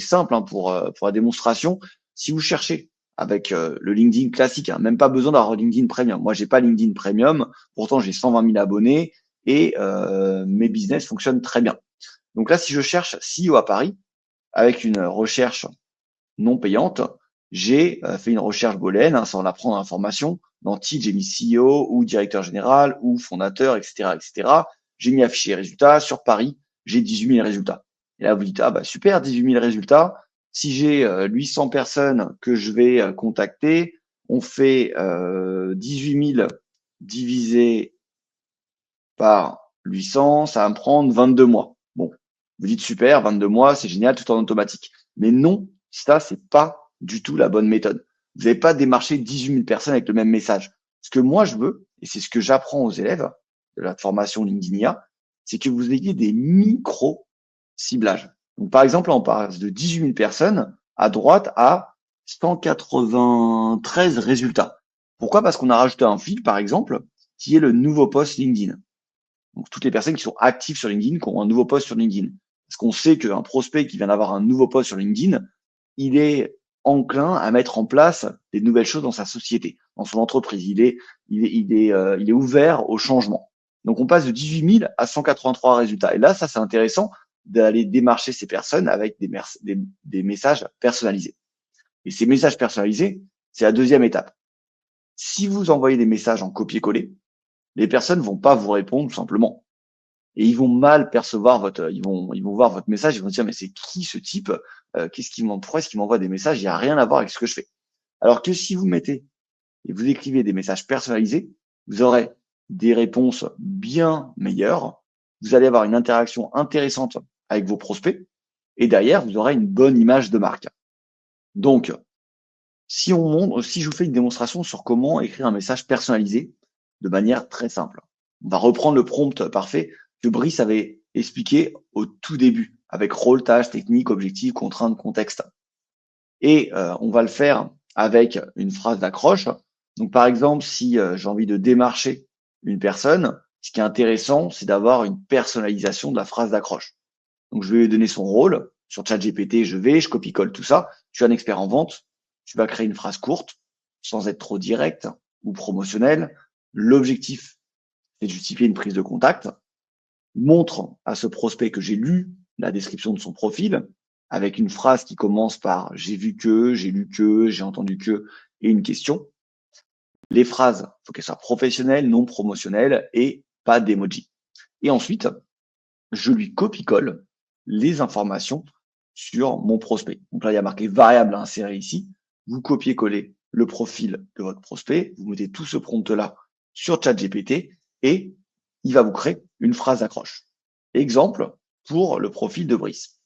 simple pour la démonstration. Si vous cherchez avec le LinkedIn classique, même pas besoin d'avoir LinkedIn Premium. Moi, j'ai pas LinkedIn Premium, pourtant j'ai 120 000 abonnés et mes business fonctionnent très bien. Donc là, si je cherche CEO à Paris avec une recherche non payante, j'ai fait une recherche booléenne sans la prendre information. Dans titre, j'ai mis CEO ou directeur général ou fondateur, etc., etc. J'ai mis afficher résultats. Sur Paris, j'ai 18 000 résultats. Et là, vous dites, ah bah super, 18 000 résultats. Si j'ai 800 personnes que je vais contacter, on fait 18 000 divisé par 800, ça va me prendre 22 mois. Bon, vous dites super, 22 mois, c'est génial, tout en automatique. Mais non, ça, c'est pas du tout la bonne méthode. Vous n'avez pas démarché 18 000 personnes avec le même message. Ce que moi, je veux, et c'est ce que j'apprends aux élèves de la formation LinkedIn IA, c'est que vous ayez des micro-ciblages. Donc, par exemple, on passe de 18 000 personnes à droite à 193 résultats. Pourquoi? Parce qu'on a rajouté un fil, par exemple, qui est le nouveau post LinkedIn. Donc, toutes les personnes qui sont actives sur LinkedIn, qui ont un nouveau post sur LinkedIn. Parce qu'on sait qu'un prospect qui vient d'avoir un nouveau post sur LinkedIn, il est enclin à mettre en place des nouvelles choses dans sa société, dans son entreprise. Il est ouvert au changement. Donc, on passe de 18 000 à 183 résultats. Et là, ça, c'est intéressant d'aller démarcher ces personnes avec des messages personnalisés. Et ces messages personnalisés, c'est la deuxième étape. Si vous envoyez des messages en copier-coller, les personnes vont pas vous répondre tout simplement. Et ils vont mal percevoir ils vont voir votre message, ils vont se dire, mais c'est qui ce type? Pourquoi est-ce qu'il m'envoie des messages? Il n'y a rien à voir avec ce que je fais. Alors que si vous mettez et vous écrivez des messages personnalisés, vous aurez des réponses bien meilleures. Vous allez avoir une interaction intéressante avec vos prospects et derrière, vous aurez une bonne image de marque. Donc, si je vous fais une démonstration sur comment écrire un message personnalisé de manière très simple. On va reprendre le prompt parfait que Brice avait expliqué au tout début avec rôle, tâche, technique, objectif, contrainte, contexte. Et on va le faire avec une phrase d'accroche. Donc par exemple, si j'ai envie de démarcher une personne, ce qui est intéressant, c'est d'avoir une personnalisation de la phrase d'accroche. Donc je vais lui donner son rôle. Sur ChatGPT, je copie-colle tout ça. Tu es un expert en vente. Tu vas créer une phrase courte, sans être trop direct ou promotionnel. L'objectif, c'est de justifier une prise de contact. Montre à ce prospect que j'ai lu la description de son profil avec une phrase qui commence par j'ai vu que, j'ai lu que, j'ai entendu que et une question. Les phrases, il faut qu'elles soient professionnelles, non promotionnelles et pas d'emoji. Et ensuite, je lui copie-colle les informations sur mon prospect. Donc là, il y a marqué variable à insérer ici. Vous copiez-collez le profil de votre prospect, vous mettez tout ce prompt-là sur ChatGPT et il va vous créer une phrase d'accroche. Exemple pour le profil de Brice.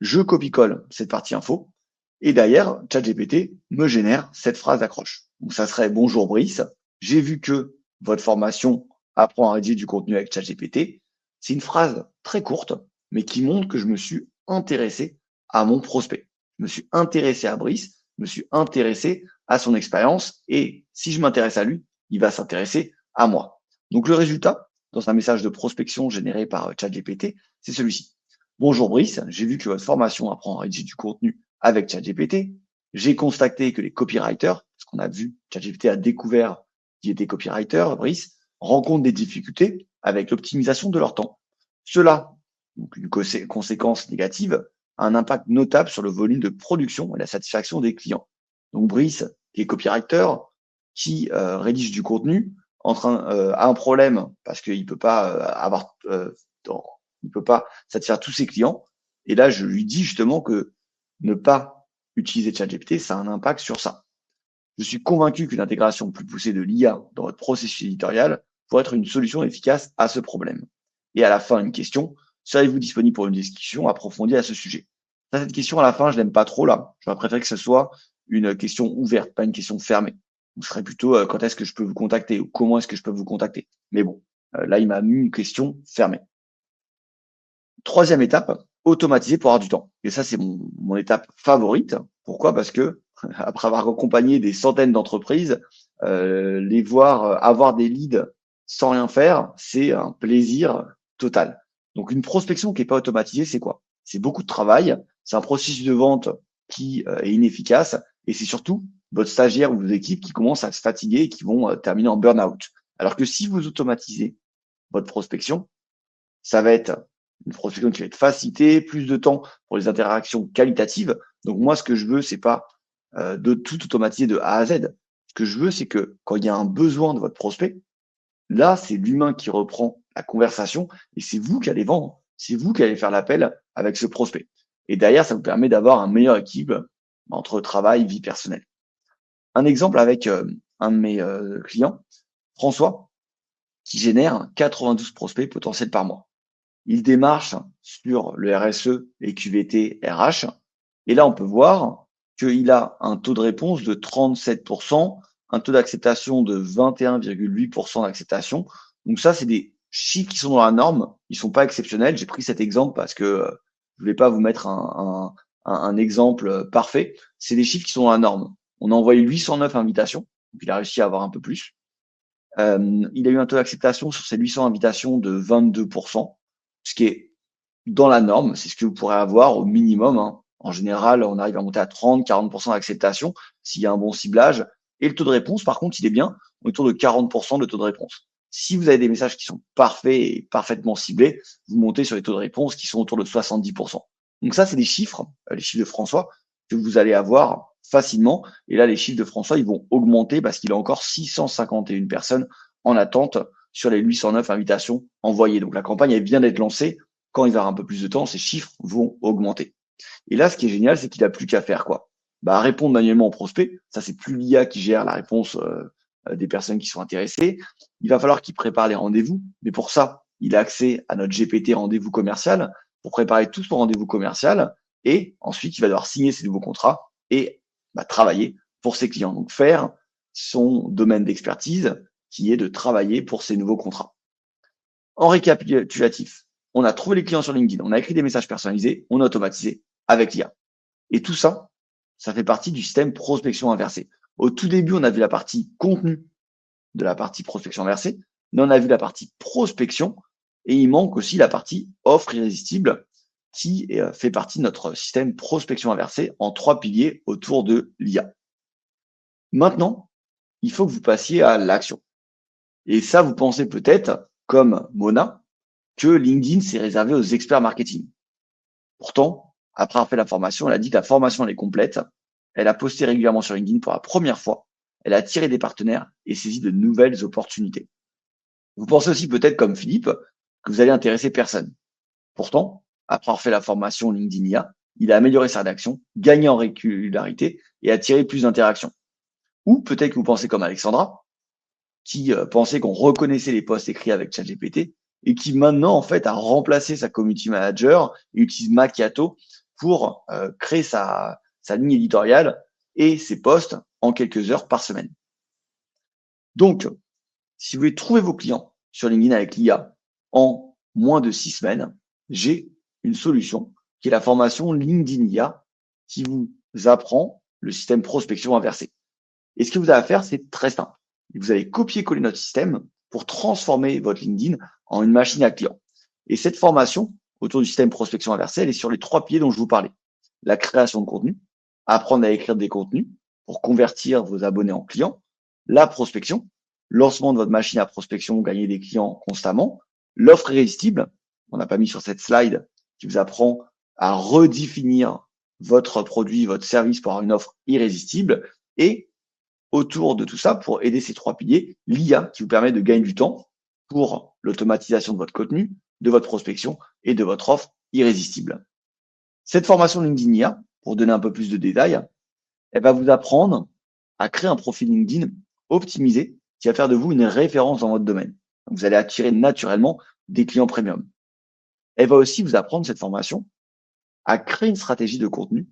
Je copie-colle cette partie info et derrière, ChatGPT me génère cette phrase d'accroche. Donc ça serait bonjour Brice, j'ai vu que votre formation apprend à rédiger du contenu avec ChatGPT. C'est une phrase très courte, mais qui montre que je me suis intéressé à mon prospect. Je me suis intéressé à Brice, je me suis intéressé à son expérience et si je m'intéresse à lui, il va s'intéresser à moi. Donc le résultat, dans un message de prospection généré par ChatGPT, c'est celui-ci. Bonjour Brice, j'ai vu que votre formation apprend à rédiger du contenu avec ChatGPT. J'ai constaté que les copywriters, parce qu'on a vu, ChatGPT a découvert qu'il était copywriter, Brice, rencontrent des difficultés avec l'optimisation de leur temps. Cela, donc une conséquence négative, a un impact notable sur le volume de production et la satisfaction des clients. Donc Brice, qui est copywriter, qui rédige du contenu, a un problème parce qu'il peut pas il peut pas satisfaire tous ses clients. Et là, je lui dis justement que ne pas utiliser ChatGPT, ça a un impact sur ça. Je suis convaincu qu'une intégration plus poussée de l'IA dans votre processus éditorial pourrait être une solution efficace à ce problème. Et à la fin, une question, serez-vous disponible pour une discussion approfondie à ce sujet? Cette question à la fin, je l'aime pas trop là. J'aurais préféré que ce soit une question ouverte, pas une question fermée. Ce serait plutôt quand est-ce que je peux vous contacter ou comment est-ce que je peux vous contacter. Mais bon, là, il m'a mis une question fermée. Troisième étape, automatiser pour avoir du temps. Et ça, c'est mon étape favorite. Pourquoi? Parce que après avoir accompagné des centaines d'entreprises, les voir avoir des leads sans rien faire, c'est un plaisir total. Donc une prospection qui n'est pas automatisée, c'est quoi? C'est beaucoup de travail, c'est un processus de vente qui est inefficace et c'est surtout votre stagiaire ou vos équipes qui commencent à se fatiguer et qui vont terminer en burn-out. Alors que si vous automatisez votre prospection, ça va être une prospection qui va être facilitée, plus de temps pour les interactions qualitatives. Donc moi, ce que je veux, c'est pas de tout automatiser de A à Z. Ce que je veux, c'est que quand il y a un besoin de votre prospect, là, c'est l'humain qui reprend la conversation et c'est vous qui allez vendre. C'est vous qui allez faire l'appel avec ce prospect. Et derrière, ça vous permet d'avoir un meilleur équilibre entre travail et vie personnelle. Un exemple avec un de mes clients, François, qui génère 92 prospects potentiels par mois. Il démarche sur le RSE et QVT RH. Et là, on peut voir qu'il a un taux de réponse de 37%, un taux d'acceptation de 21,8% d'acceptation. Donc ça, c'est des chiffres qui sont dans la norme. Ils sont pas exceptionnels. J'ai pris cet exemple parce que je voulais pas vous mettre un exemple parfait. C'est des chiffres qui sont dans la norme. On a envoyé 809 invitations. Donc il a réussi à avoir un peu plus. Il a eu un taux d'acceptation sur ces 800 invitations de 22%, ce qui est dans la norme. C'est ce que vous pourrez avoir au minimum, hein. En général, on arrive à monter à 30-40% d'acceptation s'il y a un bon ciblage. Et le taux de réponse, par contre, il est bien. On est autour de 40% de taux de réponse. Si vous avez des messages qui sont parfaits et parfaitement ciblés, vous montez sur les taux de réponse qui sont autour de 70%. Donc ça, c'est des chiffres, les chiffres de François, que vous allez avoir facilement. Et là, les chiffres de François, ils vont augmenter parce qu'il a encore 651 personnes en attente sur les 809 invitations envoyées. Donc la campagne, elle vient d'être lancée. Quand il va avoir un peu plus de temps, ces chiffres vont augmenter. Et là, ce qui est génial, c'est qu'il a plus qu'à faire quoi? Répondre manuellement aux prospects. Ça, c'est plus l'IA qui gère la réponse des personnes qui sont intéressées. Il va falloir qu'il prépare les rendez-vous. Mais pour ça, il a accès à notre GPT rendez-vous commercial pour préparer tout son rendez-vous commercial. Et ensuite, il va devoir signer ses nouveaux contrats et travailler pour ses clients. Donc, faire son domaine d'expertise qui est de travailler pour ses nouveaux contrats. En récapitulatif, on a trouvé les clients sur LinkedIn, on a écrit des messages personnalisés, on a automatisé avec l'IA. Et tout ça, ça fait partie du système prospection inversée. Au tout début, on a vu la partie contenu de la partie prospection inversée, mais on a vu la partie prospection et il manque aussi la partie offre irrésistible qui fait partie de notre système prospection inversée en 3 piliers autour de l'IA. Maintenant, il faut que vous passiez à l'action. Et ça, vous pensez peut-être, comme Mona, que LinkedIn, c'est réservé aux experts marketing. Pourtant, après avoir fait la formation, elle a dit que la formation, elle est complète. Elle a posté régulièrement sur LinkedIn pour la première fois. Elle a attiré des partenaires et saisi de nouvelles opportunités. Vous pensez aussi peut-être, comme Philippe, que vous allez intéresser personne. Pourtant, après avoir fait la formation LinkedIn IA, il a amélioré sa rédaction, gagné en régularité et attiré plus d'interactions. Ou peut-être que vous pensez comme Alexandra, qui pensait qu'on reconnaissait les posts écrits avec ChatGPT et qui maintenant en fait a remplacé sa community manager et utilise Macchiato pour créer sa ligne éditoriale et ses posts en quelques heures par semaine. Donc, si vous voulez trouver vos clients sur LinkedIn avec l'IA en moins de 6 semaines, j'ai une solution qui est la formation LinkedIn IA qui vous apprend le système prospection inversé. Et ce que vous avez à faire, c'est très simple. Vous allez copier-coller notre système pour transformer votre LinkedIn en une machine à clients. Et cette formation autour du système prospection inversée, elle est sur les 3 piliers dont je vous parlais. La création de contenu, apprendre à écrire des contenus pour convertir vos abonnés en clients, la prospection, lancement de votre machine à prospection, gagner des clients constamment, l'offre irrésistible, on n'a pas mis sur cette slide, qui vous apprend à redéfinir votre produit, votre service pour avoir une offre irrésistible. Et autour de tout ça, pour aider ces 3 piliers, l'IA qui vous permet de gagner du temps pour l'automatisation de votre contenu, de votre prospection et de votre offre irrésistible. Cette formation LinkedIn IA, pour donner un peu plus de détails, elle va vous apprendre à créer un profil LinkedIn optimisé qui va faire de vous une référence dans votre domaine. Donc, vous allez attirer naturellement des clients premium. Elle va aussi vous apprendre, cette formation, à créer une stratégie de contenu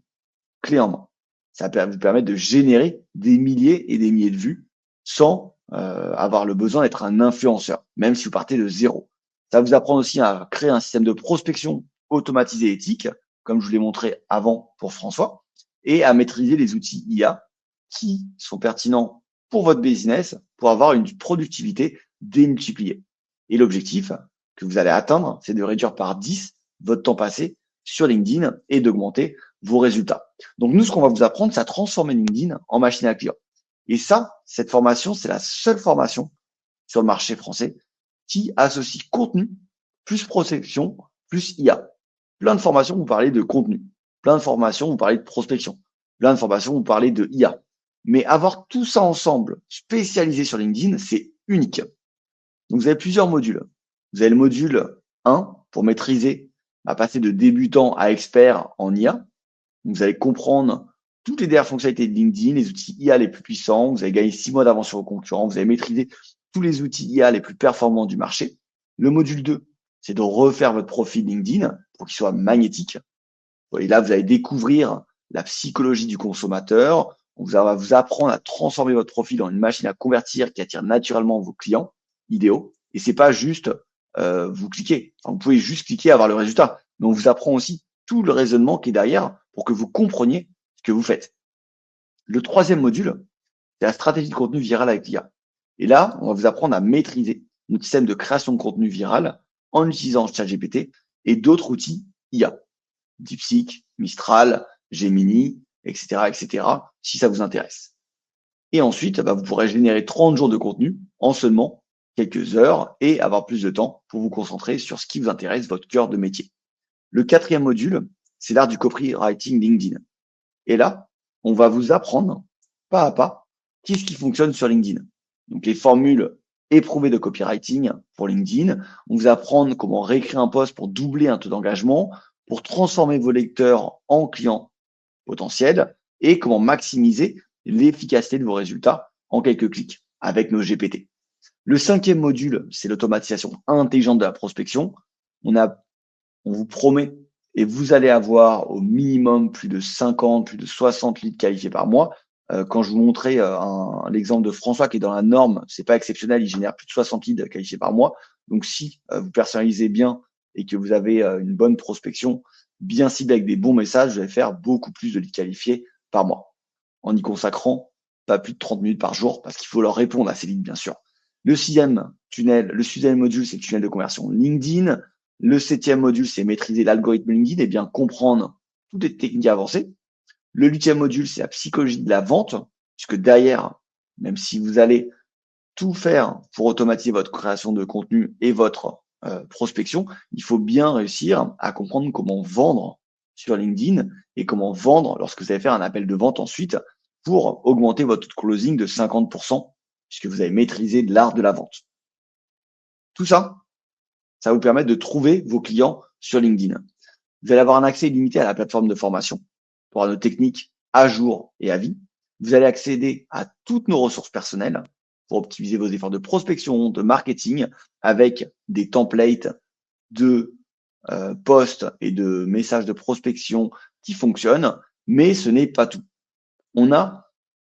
clé en main. Ça va vous permettre de générer des milliers et des milliers de vues sans avoir le besoin d'être un influenceur, même si vous partez de zéro. Ça va vous apprendre aussi à créer un système de prospection automatisé éthique, comme je vous l'ai montré avant pour François, et à maîtriser les outils IA qui sont pertinents pour votre business pour avoir une productivité démultipliée. Et l'objectif que vous allez atteindre, c'est de réduire par 10 votre temps passé sur LinkedIn et d'augmenter vos résultats. Donc nous, ce qu'on va vous apprendre, c'est à transformer LinkedIn en machine à clients. Et ça, cette formation, c'est la seule formation sur le marché français qui associe contenu plus prospection plus IA. Plein de formations, vous parlez de contenu. Plein de formations, vous parlez de prospection. Plein de formations, vous parlez de IA. Mais avoir tout ça ensemble, spécialisé sur LinkedIn, c'est unique. Donc, vous avez plusieurs modules. Vous avez le module 1 pour maîtriser, passer de débutant à expert en IA. Vous allez comprendre toutes les dernières fonctionnalités de LinkedIn, les outils IA les plus puissants. Vous allez gagner 6 mois d'avance sur vos concurrents. Vous allez maîtriser tous les outils IA les plus performants du marché. Le module 2, c'est de refaire votre profil LinkedIn pour qu'il soit magnétique. Et là, vous allez découvrir la psychologie du consommateur. On va vous apprendre à transformer votre profil en une machine à convertir qui attire naturellement vos clients idéaux. Et c'est pas juste vous cliquez. Enfin, vous pouvez juste cliquer et avoir le résultat. Mais on vous apprend aussi tout le raisonnement qui est derrière pour que vous compreniez ce que vous faites. Le 3e module, c'est la stratégie de contenu viral avec l'IA. Et là, on va vous apprendre à maîtriser notre système de création de contenu viral en utilisant ChatGPT et d'autres outils IA. DeepSeek, Mistral, Gemini, etc., etc., si ça vous intéresse. Et ensuite, vous pourrez générer 30 jours de contenu en seulement quelques heures et avoir plus de temps pour vous concentrer sur ce qui vous intéresse, votre cœur de métier. Le 4e module, c'est l'art du copywriting LinkedIn. Et là, on va vous apprendre pas à pas qu'est-ce qui fonctionne sur LinkedIn. Donc, les formules éprouvées de copywriting pour LinkedIn. On vous apprendre comment réécrire un post pour doubler un taux d'engagement, pour transformer vos lecteurs en clients potentiels et comment maximiser l'efficacité de vos résultats en quelques clics avec nos GPT. Le 5e module, c'est l'automatisation intelligente de la prospection. On vous promet et vous allez avoir au minimum plus de 50, plus de 60 leads qualifiés par mois. Quand je vous montrais l'exemple de François qui est dans la norme, c'est pas exceptionnel, il génère plus de 60 leads qualifiés par mois. Donc si vous personnalisez bien et que vous avez une bonne prospection bien ciblée avec des bons messages, vous allez faire beaucoup plus de leads qualifiés par mois en y consacrant pas plus de 30 minutes par jour parce qu'il faut leur répondre à ces leads, bien sûr. Le 6e module, c'est le tunnel de conversion LinkedIn. Le 7e module, c'est maîtriser l'algorithme LinkedIn et bien comprendre toutes les techniques avancées. Le 8e module, c'est la psychologie de la vente, puisque derrière, même si vous allez tout faire pour automatiser votre création de contenu et votre prospection, il faut bien réussir à comprendre comment vendre sur LinkedIn et comment vendre lorsque vous allez faire un appel de vente ensuite pour augmenter votre closing de 50%, puisque vous avez maîtrisé l'art de la vente. Tout ça, ça va vous permettre de trouver vos clients sur LinkedIn. Vous allez avoir un accès illimité à la plateforme de formation pour nos techniques à jour et à vie. Vous allez accéder à toutes nos ressources personnelles pour optimiser vos efforts de prospection, de marketing, avec des templates de posts et de messages de prospection qui fonctionnent, mais ce n'est pas tout. On a,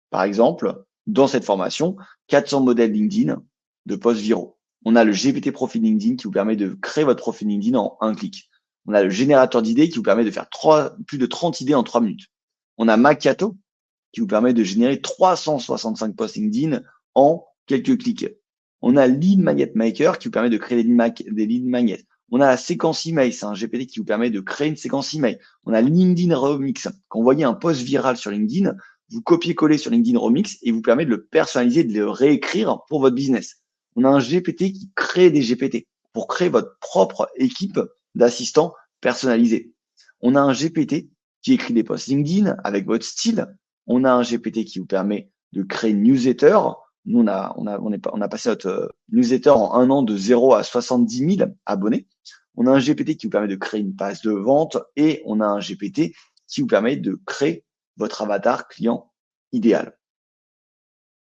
par exemple, dans cette formation, 400 modèles LinkedIn de posts viraux. On a le GPT Profil LinkedIn qui vous permet de créer votre profil LinkedIn en un clic. On a le générateur d'idées qui vous permet de faire plus de 30 idées en 3 minutes. On a Macchiato qui vous permet de générer 365 posts LinkedIn en quelques clics. On a Lead Magnet Maker qui vous permet de créer des lead magnets. On a la séquence email, c'est un GPT qui vous permet de créer une séquence email. On a LinkedIn Remix. Quand vous voyez un post viral sur LinkedIn, vous copiez-collez sur LinkedIn Remix et vous permet de le personnaliser, de le réécrire pour votre business. On a un GPT qui crée des GPT pour créer votre propre équipe d'assistants personnalisés. On a un GPT qui écrit des posts LinkedIn avec votre style. On a un GPT qui vous permet de créer une newsletter. Nous, on a passé notre newsletter en 1 an de 0 à 70 000 abonnés. On a un GPT qui vous permet de créer une page de vente et on a un GPT qui vous permet de créer votre avatar client idéal.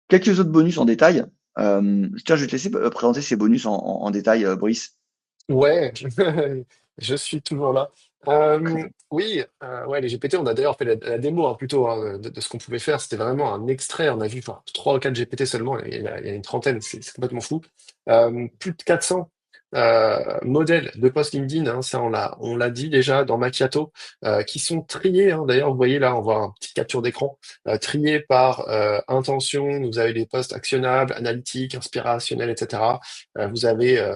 Quelques autres bonus en détail. Tiens, je vais te laisser présenter ces bonus en détail, Brice. Ouais, je suis toujours là. Oui, ouais, les GPT, on a d'ailleurs fait la démo plutôt de ce qu'on pouvait faire. C'était vraiment un extrait. On a vu 3 ou 4 GPT seulement. Il y a une trentaine, c'est complètement fou. Plus de 400 modèles de post LinkedIn, hein, ça on l'a dit déjà dans Macchiato, qui sont triés. D'ailleurs, vous voyez là, on voit un petit capture d'écran trié par intention. Vous avez les posts actionnables, analytiques, inspirationnels, etc. Vous avez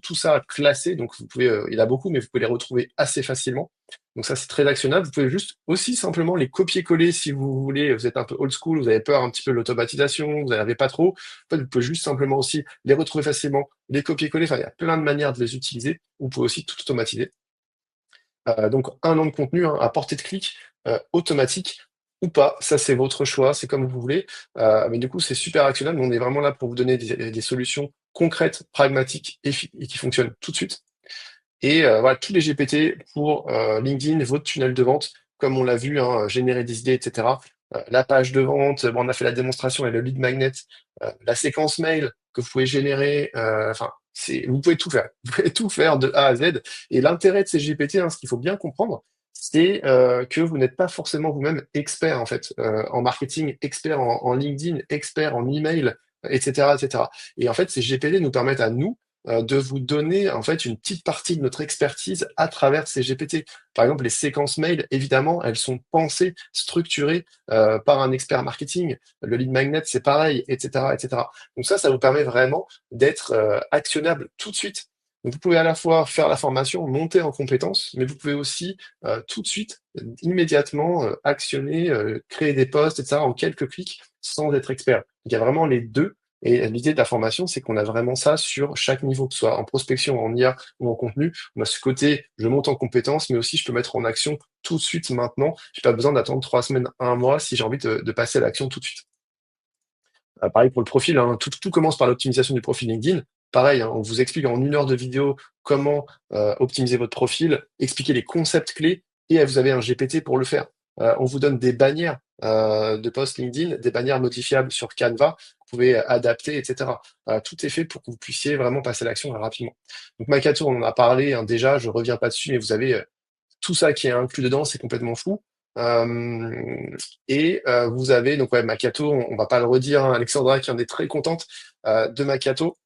tout ça classé, donc vous pouvez, il y en a beaucoup, mais vous pouvez les retrouver assez facilement. Donc ça, c'est très actionnable. Vous pouvez juste aussi simplement les copier-coller si vous voulez. Vous êtes un peu old school, vous avez peur un petit peu de l'automatisation, vous n'avez pas trop. En fait, vous pouvez juste simplement aussi les retrouver facilement, les copier-coller. Enfin, il y a plein de manières de les utiliser. Vous pouvez aussi tout automatiser. Donc un an de contenu à portée de clic, automatique ou pas, ça c'est votre choix, c'est comme vous voulez. Mais du coup, c'est super actionnable. On est vraiment là pour vous donner des solutions concrètes, pragmatiques et qui fonctionnent tout de suite. Et voilà, tous les GPT pour LinkedIn, votre tunnel de vente, comme on l'a vu, générer des idées, etc. La page de vente, bon, on a fait la démonstration et le lead magnet, la séquence mail que vous pouvez générer, enfin, vous pouvez tout faire. Vous pouvez tout faire de A à Z. Et l'intérêt de ces GPT, ce qu'il faut bien comprendre, c'est que vous n'êtes pas forcément vous-même expert en fait en marketing, expert en LinkedIn, expert en email, etc., etc. Et en fait, ces GPT nous permettent à nous de vous donner en fait une petite partie de notre expertise à travers ces GPT. Par exemple, les séquences mail, évidemment, elles sont pensées, structurées par un expert marketing. Le lead magnet, c'est pareil, etc., etc. Donc ça vous permet vraiment d'être actionnable tout de suite. Donc vous pouvez à la fois faire la formation, monter en compétences, mais vous pouvez aussi tout de suite, immédiatement, actionner, créer des posts, etc., en quelques clics, sans être expert. Il y a vraiment les deux. Et l'idée de la formation, c'est qu'on a vraiment ça sur chaque niveau, que ce soit en prospection, en IA ou en contenu. On a ce côté, je monte en compétences, mais aussi je peux mettre en action tout de suite maintenant. J'ai pas besoin d'attendre 3 semaines, un mois si j'ai envie de passer à l'action tout de suite. Pareil pour le profil, tout commence par l'optimisation du profil LinkedIn. Pareil, on vous explique en 1 heure de vidéo comment optimiser votre profil, expliquer les concepts clés, et vous avez un GPT pour le faire. On vous donne des bannières de post LinkedIn, des bannières modifiables sur Canva, vous pouvez adapter, etc. Tout est fait pour que vous puissiez vraiment passer à l'action rapidement. Donc Makato, on en a parlé déjà, je reviens pas dessus, mais vous avez tout ça qui est inclus dedans, c'est complètement fou. Et vous avez donc ouais, Makato, on va pas le redire, Alexandra qui en est très contente de Makato.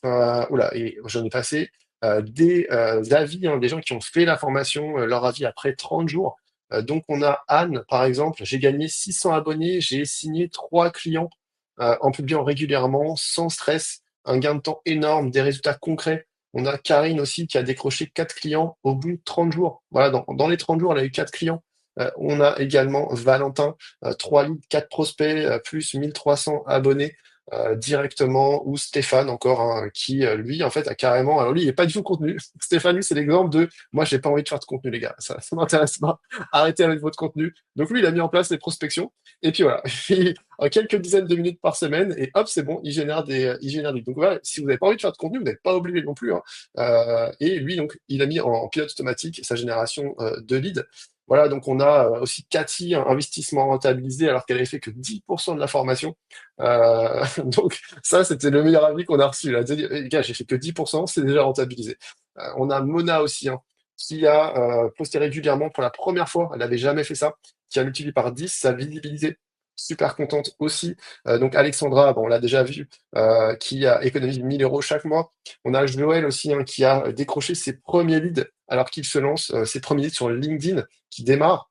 Oula, et j'en ai passé des avis, des gens qui ont fait la formation, leur avis après 30 jours. Donc on a Anne, par exemple, j'ai gagné 600 abonnés, j'ai signé 3 clients en publiant régulièrement, sans stress, un gain de temps énorme, des résultats concrets. On a Karine aussi qui a décroché 4 clients au bout de 30 jours. Voilà, dans les 30 jours, elle a eu 4 clients. On a également Valentin, 3 leads, 4 prospects, plus 1300 abonnés directement, ou Stéphane encore, qui lui en fait a carrément, alors lui il n'est pas du tout contenu. Stéphane lui c'est l'exemple de moi j'ai pas envie de faire de contenu les gars, ça m'intéresse pas, arrêtez avec votre contenu. Donc lui il a mis en place les prospections et puis voilà, en quelques dizaines de minutes par semaine et hop c'est bon, il génère des. Donc voilà, si vous n'avez pas envie de faire de contenu, vous n'êtes pas obligé non plus, et lui donc il a mis en pilote automatique sa génération de leads. Voilà, donc on a aussi Cathy, un investissement rentabilisé alors qu'elle avait fait que 10% de la formation. Donc ça, c'était le meilleur avis qu'on a reçu. Là. Les gars, j'ai fait que 10%, c'est déjà rentabilisé. On a Mona aussi, qui a posté régulièrement pour la première fois, elle n'avait jamais fait ça, qui a multiplié par 10 sa visibilité. Super contente aussi. Donc Alexandra, bon, on l'a déjà vu, qui a économisé 1 000 euros chaque mois. On a Joël aussi, qui a décroché ses premiers leads alors qu'il se lance, ses premiers leads sur LinkedIn, qui démarre.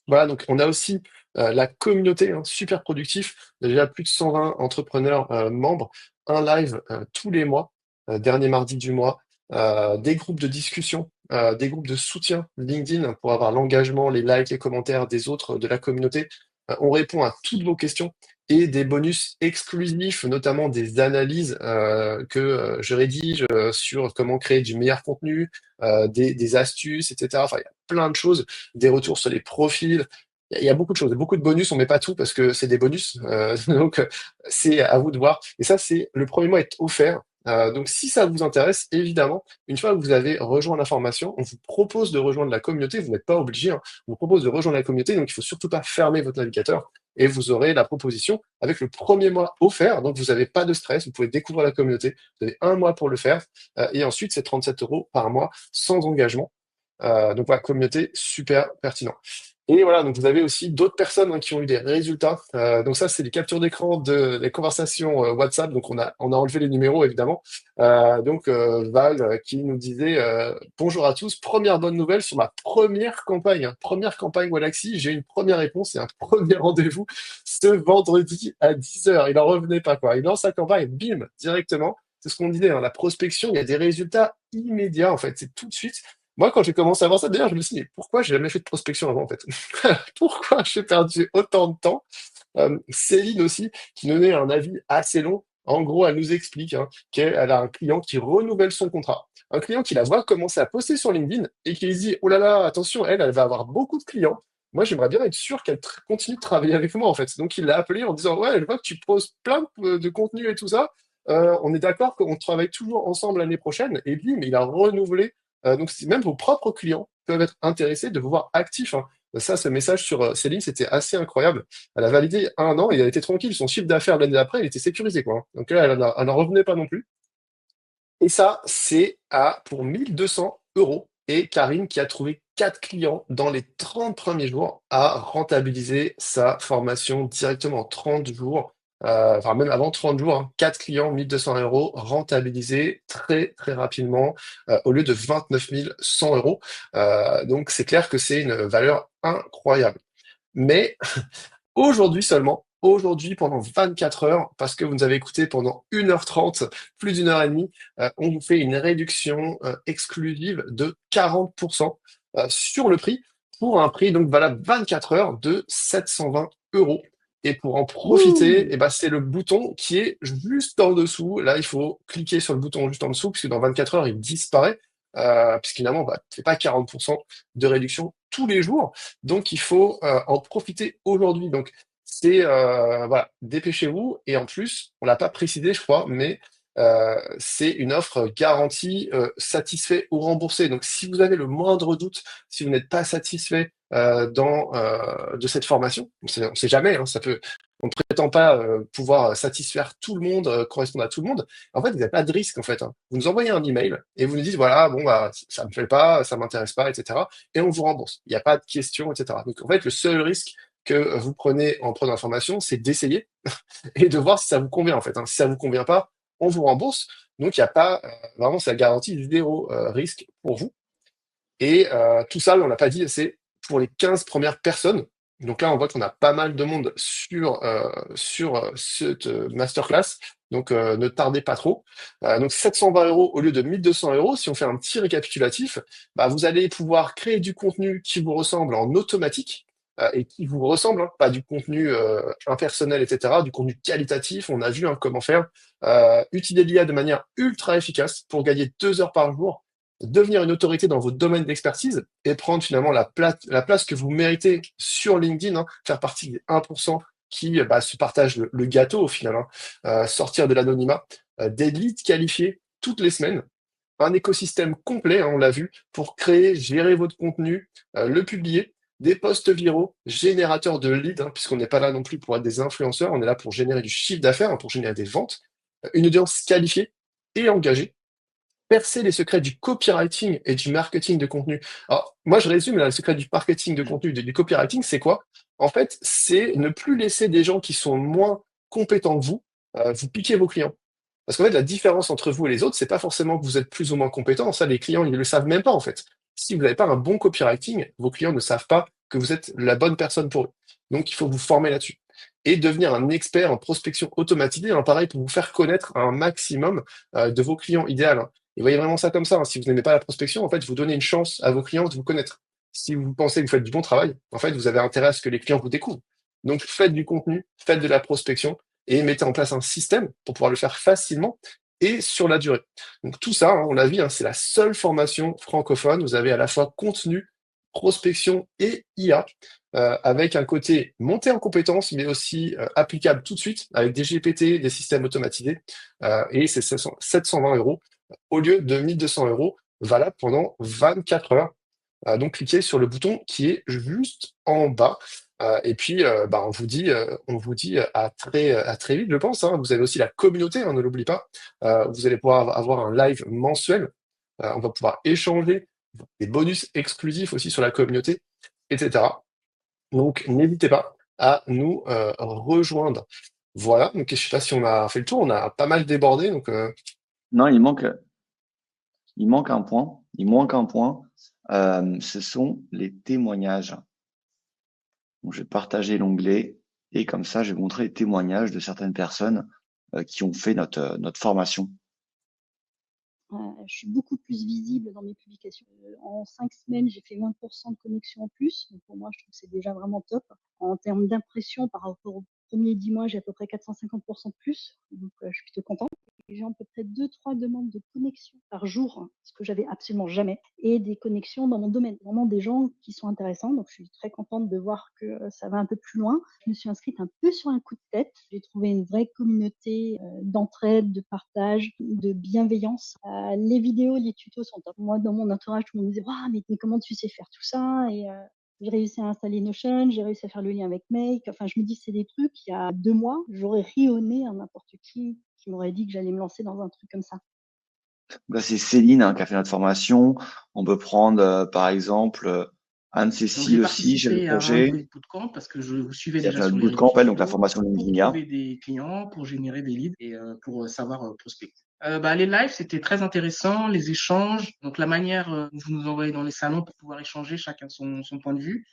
Voilà, donc on a aussi la communauté, super productif, déjà plus de 120 entrepreneurs membres, un live tous les mois, dernier mardi du mois, des groupes de discussion, des groupes de soutien LinkedIn pour avoir l'engagement, les likes, les commentaires des autres de la communauté. On répond à toutes vos questions et des bonus exclusifs, notamment des analyses que je rédige sur comment créer du meilleur contenu, des astuces, etc. Enfin, il y a plein de choses, des retours sur les profils. Il y a beaucoup de choses, beaucoup de bonus. On met pas tout parce que c'est des bonus, donc c'est à vous de voir. Et ça, c'est le premier mois est offert. Donc, si ça vous intéresse, évidemment, une fois que vous avez rejoint la formation, on vous propose de rejoindre la communauté. Vous n'êtes pas obligé, hein. On vous propose de rejoindre la communauté, donc il faut surtout pas fermer votre navigateur et vous aurez la proposition avec le premier mois offert. Donc, vous n'avez pas de stress, vous pouvez découvrir la communauté. Vous avez un mois pour le faire et ensuite, c'est 37 euros par mois sans engagement. Donc, voilà, communauté super pertinent. Et voilà, donc vous avez aussi d'autres personnes qui ont eu des résultats. Donc ça, c'est les captures d'écran des conversations WhatsApp. Donc on a enlevé les numéros évidemment. Val qui nous disait bonjour à tous, première bonne nouvelle sur ma première campagne, hein. Première campagne Wallaxy, j'ai eu une première réponse et un premier rendez-vous ce vendredi à 10h. Il en revenait pas quoi. Il lance sa campagne, bim, directement. C'est ce qu'on disait, hein, la prospection, il y a des résultats immédiats en fait, c'est tout de suite. Moi, quand j'ai commencé à voir ça, d'ailleurs, je me suis dit, mais pourquoi j'ai jamais fait de prospection avant, en fait? Pourquoi j'ai perdu autant de temps? Céline aussi, qui donnait un avis assez long. En gros, elle nous explique qu'elle a un client qui renouvelle son contrat. Un client qui la voit commencer à poster sur LinkedIn et qui se dit, oh là là, attention, elle va avoir beaucoup de clients. Moi, j'aimerais bien être sûr qu'elle continue de travailler avec moi, en fait. Donc, il l'a appelé en disant, ouais, je vois que tu poses plein de contenu et tout ça. On est d'accord qu'on travaille toujours ensemble l'année prochaine. Et bim, il a renouvelé donc, même vos propres clients peuvent être intéressés de vous voir actif, hein. Ça, ce message sur Céline, c'était assez incroyable. Elle a validé 1 an et elle était tranquille. Son chiffre d'affaires l'année d'après, il était sécurisé, quoi, hein. Donc là, elle n'en revenait pas non plus. Et ça, c'est pour 1 200 euros. Et Karine, qui a trouvé 4 clients dans les 30 premiers jours, a rentabilisé sa formation directement en 30 jours. Enfin, même avant 30 jours, hein, 4 clients, 1 200 euros, rentabilisés très, très rapidement, au lieu de 29 100 euros. Donc, c'est clair que c'est une valeur incroyable. Mais aujourd'hui seulement, aujourd'hui pendant 24 heures, parce que vous nous avez écouté pendant 1h30, plus d'1 h 30, on vous fait une réduction exclusive de 40% sur le prix, pour un prix donc valable 24 heures de 720 euros. Et pour en profiter, Ouh. eh ben, c'est le bouton qui est juste en dessous. Là, il faut cliquer sur le bouton juste en dessous, puisque dans 24 heures, il disparaît, puisqu'évidemment, bah, c'est pas 40% de réduction tous les jours. Donc, il faut en profiter aujourd'hui. Donc, c'est voilà, dépêchez-vous. Et en plus, on l'a pas précisé, je crois, mais c'est une offre garantie satisfait ou remboursé. Donc, si vous avez le moindre doute, si vous n'êtes pas satisfait de cette formation, on sait jamais, hein, on ne prétend pas pouvoir satisfaire tout le monde, correspondre à tout le monde. En fait, vous n'avez pas de risque, en fait, hein. Vous nous envoyez un email et vous nous dites, voilà, bon, bah, ça me plaît pas, ça m'intéresse pas, etc. Et on vous rembourse. Il n'y a pas de question, etc. Donc, en fait, le seul risque que vous prenez en prenant l'information, c'est d'essayer et de voir si ça vous convient, en fait, hein. Si ça vous convient pas, on vous rembourse. Donc, il n'y a pas, vraiment, c'est la garantie zéro risque pour vous. Et tout ça, on l'a pas dit, c'est pour les 15 premières personnes. Donc là, on voit qu'on a pas mal de monde sur cette masterclass. Donc ne tardez pas trop. Donc 720 euros au lieu de 1200 euros. Si on fait un petit récapitulatif, bah, vous allez pouvoir créer du contenu qui vous ressemble en automatique et qui vous ressemble, hein, pas du contenu impersonnel, etc., du contenu qualitatif. On a vu comment faire. Utiliser l'IA de manière ultra efficace pour gagner 2 heures par jour, devenir une autorité dans votre domaine d'expertise et prendre finalement la place que vous méritez sur LinkedIn, hein, faire partie des 1% qui bah, se partagent le gâteau au final, hein, sortir de l'anonymat, des leads qualifiés toutes les semaines, un écosystème complet, hein, on l'a vu, pour créer, gérer votre contenu, le publier, des posts viraux, générateurs de leads, hein, puisqu'on n'est pas là non plus pour être des influenceurs, on est là pour générer du chiffre d'affaires, hein, pour générer des ventes, une audience qualifiée et engagée, percer les secrets du copywriting et du marketing de contenu. Alors, moi, je résume là, le secret du marketing de contenu, du copywriting, c'est quoi? En fait, c'est ne plus laisser des gens qui sont moins compétents que vous piquer vos clients. Parce qu'en fait, la différence entre vous et les autres, c'est pas forcément que vous êtes plus ou moins compétent. Ça, les clients, ils ne le savent même pas, en fait. Si vous n'avez pas un bon copywriting, vos clients ne savent pas que vous êtes la bonne personne pour eux. Donc, il faut vous former là-dessus. Et devenir un expert en prospection automatisée, hein, pareil, pour vous faire connaître un maximum de vos clients idéaux, hein. Et voyez vraiment ça comme ça, hein. Si vous n'aimez pas la prospection, en fait, vous donnez une chance à vos clients de vous connaître. Si vous pensez que vous faites du bon travail, en fait, vous avez intérêt à ce que les clients vous découvrent. Donc, faites du contenu, faites de la prospection et mettez en place un système pour pouvoir le faire facilement et sur la durée. Donc, tout ça, hein, on l'a vu, hein, c'est la seule formation francophone. Vous avez à la fois contenu, prospection et IA, avec un côté monté en compétences, mais aussi applicable tout de suite avec des GPT, des systèmes automatisés. Et c'est 720 euros au lieu de 1200 euros, valable pendant 24 heures. Donc, cliquez sur le bouton qui est juste en bas. Et puis, on vous dit à très vite, je pense, hein. Vous avez aussi la communauté, hein, ne l'oublie pas. Vous allez pouvoir avoir un live mensuel. On va pouvoir échanger des bonus exclusifs aussi sur la communauté, etc. Donc, n'hésitez pas à nous rejoindre. Voilà, donc je ne sais pas si on a fait le tour, on a pas mal débordé. Donc, Non, il manque un point. Il manque un point. Ce sont les témoignages. Donc, je vais partager l'onglet et comme ça, je vais montrer les témoignages de certaines personnes qui ont fait notre formation. Je suis beaucoup plus visible dans mes publications. En 5 semaines, j'ai fait 20% de connexions en plus. Donc pour moi, je trouve que c'est déjà vraiment top. En termes d'impression, par rapport aux premiers 10 mois, j'ai à peu près 450% de plus. Donc je suis plutôt contente. J'ai à peu près 2-3 demandes de connexion par jour, hein, ce que j'avais absolument jamais, et des connexions dans mon domaine. Vraiment des gens qui sont intéressants. Donc je suis très contente de voir que ça va un peu plus loin. Je me suis inscrite un peu sur un coup de tête. J'ai trouvé une vraie communauté d'entraide, de partage, de bienveillance. Les vidéos, les tutos sont top. Moi, dans mon entourage, tout le monde me disait waouh, mais comment tu sais faire tout ça? Et j'ai réussi à installer Notion, j'ai réussi à faire le lien avec Make. Enfin, je me dis, c'est des trucs, il y a 2 mois, j'aurais ri au nez à n'importe qui m'aurait dit que j'allais me lancer dans un truc comme ça. Là, c'est Céline qui a fait notre formation. On peut prendre, par exemple, Anne-Cécile aussi, chef de participé à un projet, bootcamp parce que je vous suivais qui a fait déjà notre sur les réseaux bootcamp, donc la sociaux formation pour LinkedIn IA. trouver des clients, pour générer des leads et pour savoir prospecter. Les lives, c'était très intéressant, les échanges, donc la manière dont vous nous envoyez dans les salons pour pouvoir échanger chacun son point de vue,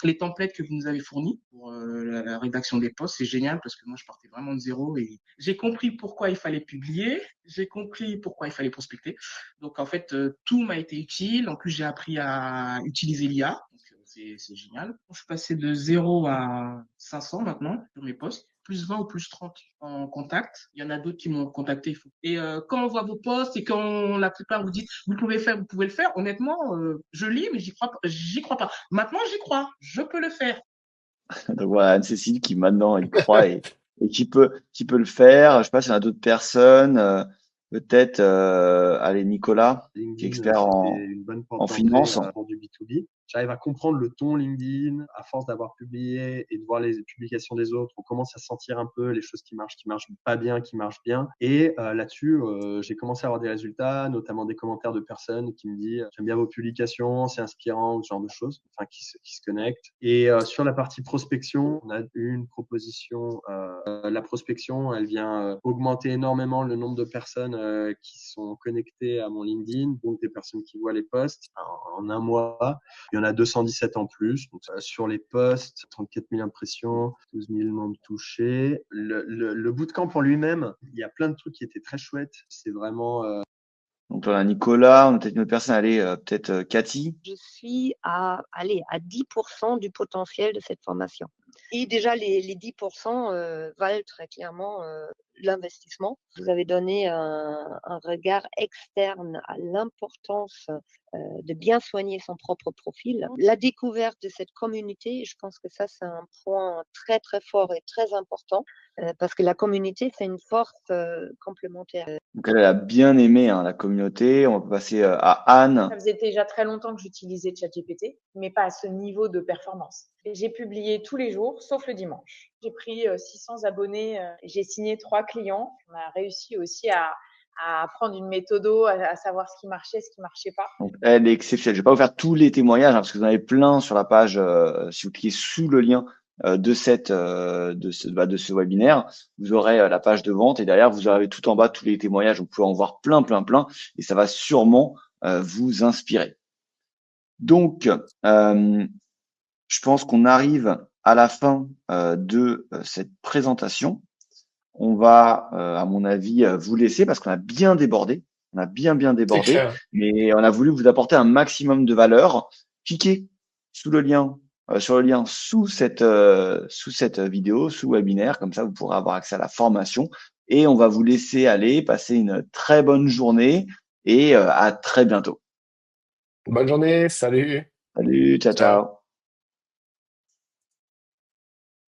les templates que vous nous avez fournis pour la rédaction des posts, c'est génial parce que moi je partais vraiment de zéro et j'ai compris pourquoi il fallait publier, j'ai compris pourquoi il fallait prospecter. Donc en fait, tout m'a été utile. En plus, j'ai appris à utiliser l'IA, donc c'est génial. Je suis passé de 0 à 500 maintenant sur mes posts, plus 20 ou plus 30 en contact. Il y en a d'autres qui m'ont contacté. Et quand on voit vos posts et quand la plupart vous dites vous pouvez le faire, honnêtement, je lis, mais j'y crois pas. Maintenant, j'y crois, je peux le faire. Donc voilà, Anne-Cécile qui maintenant y croit et qui peut le faire. Je sais pas s'il y en a d'autres personnes, peut-être allez, Nicolas, qui est LinkedIn, expert c'était une bonne porte en d'entrée finance. pour du B2B. J'arrive à comprendre le ton LinkedIn à force d'avoir publié et de voir les publications des autres. On commence à sentir un peu les choses qui marchent pas bien, qui marchent bien. Et là-dessus, j'ai commencé à avoir des résultats, notamment des commentaires de personnes qui me disent j'aime bien vos publications, c'est inspirant, ce genre de choses, enfin qui se connectent. Et sur la partie prospection, on a une proposition. La prospection, elle vient augmenter énormément le nombre de personnes qui sont connectées à mon LinkedIn, donc des personnes qui voient les posts en un mois. Il y en a 217 en plus. Donc, sur les posts, 34 000 impressions, 12 000 membres touchés. Le bootcamp en lui-même, il y a plein de trucs qui étaient très chouettes. C'est vraiment… Donc on a Nicolas, on a peut-être une autre personne, allez, peut-être Cathy. Je suis à 10% du potentiel de cette formation. Et déjà, les 10% valent très clairement l'investissement. Vous avez donné un regard externe à l'importance de bien soigner son propre profil. La découverte de cette communauté, je pense que ça, c'est un point très, très fort et très important parce que la communauté, c'est une force complémentaire. Donc elle a bien aimé la communauté. On va passer à Anne. Ça faisait déjà très longtemps que j'utilisais ChatGPT, mais pas à ce niveau de performance. Et j'ai publié tous les jours, sauf le dimanche. J'ai pris 600 abonnés, j'ai signé 3 clients. On a réussi aussi à prendre une méthodo, à savoir ce qui marchait, ce qui marchait pas. Donc, elle est exceptionnelle. Je vais pas vous faire tous les témoignages parce que vous en avez plein sur la page. Si vous cliquez sous le lien de ce webinaire, vous aurez la page de vente et derrière vous avez tout en bas tous les témoignages. Vous pouvez en voir plein et ça va sûrement vous inspirer. Donc, je pense qu'on arrive à la fin de cette présentation. On va, à mon avis, vous laisser parce qu'on a bien débordé. On a bien débordé, mais on a voulu vous apporter un maximum de valeur. Cliquez sous le lien sur le lien sous cette vidéo, sous webinaire. Comme ça, vous pourrez avoir accès à la formation. Et on va vous laisser aller passer une très bonne journée et à très bientôt. Bonne journée, salut. Salut, ciao, Ciao. ciao.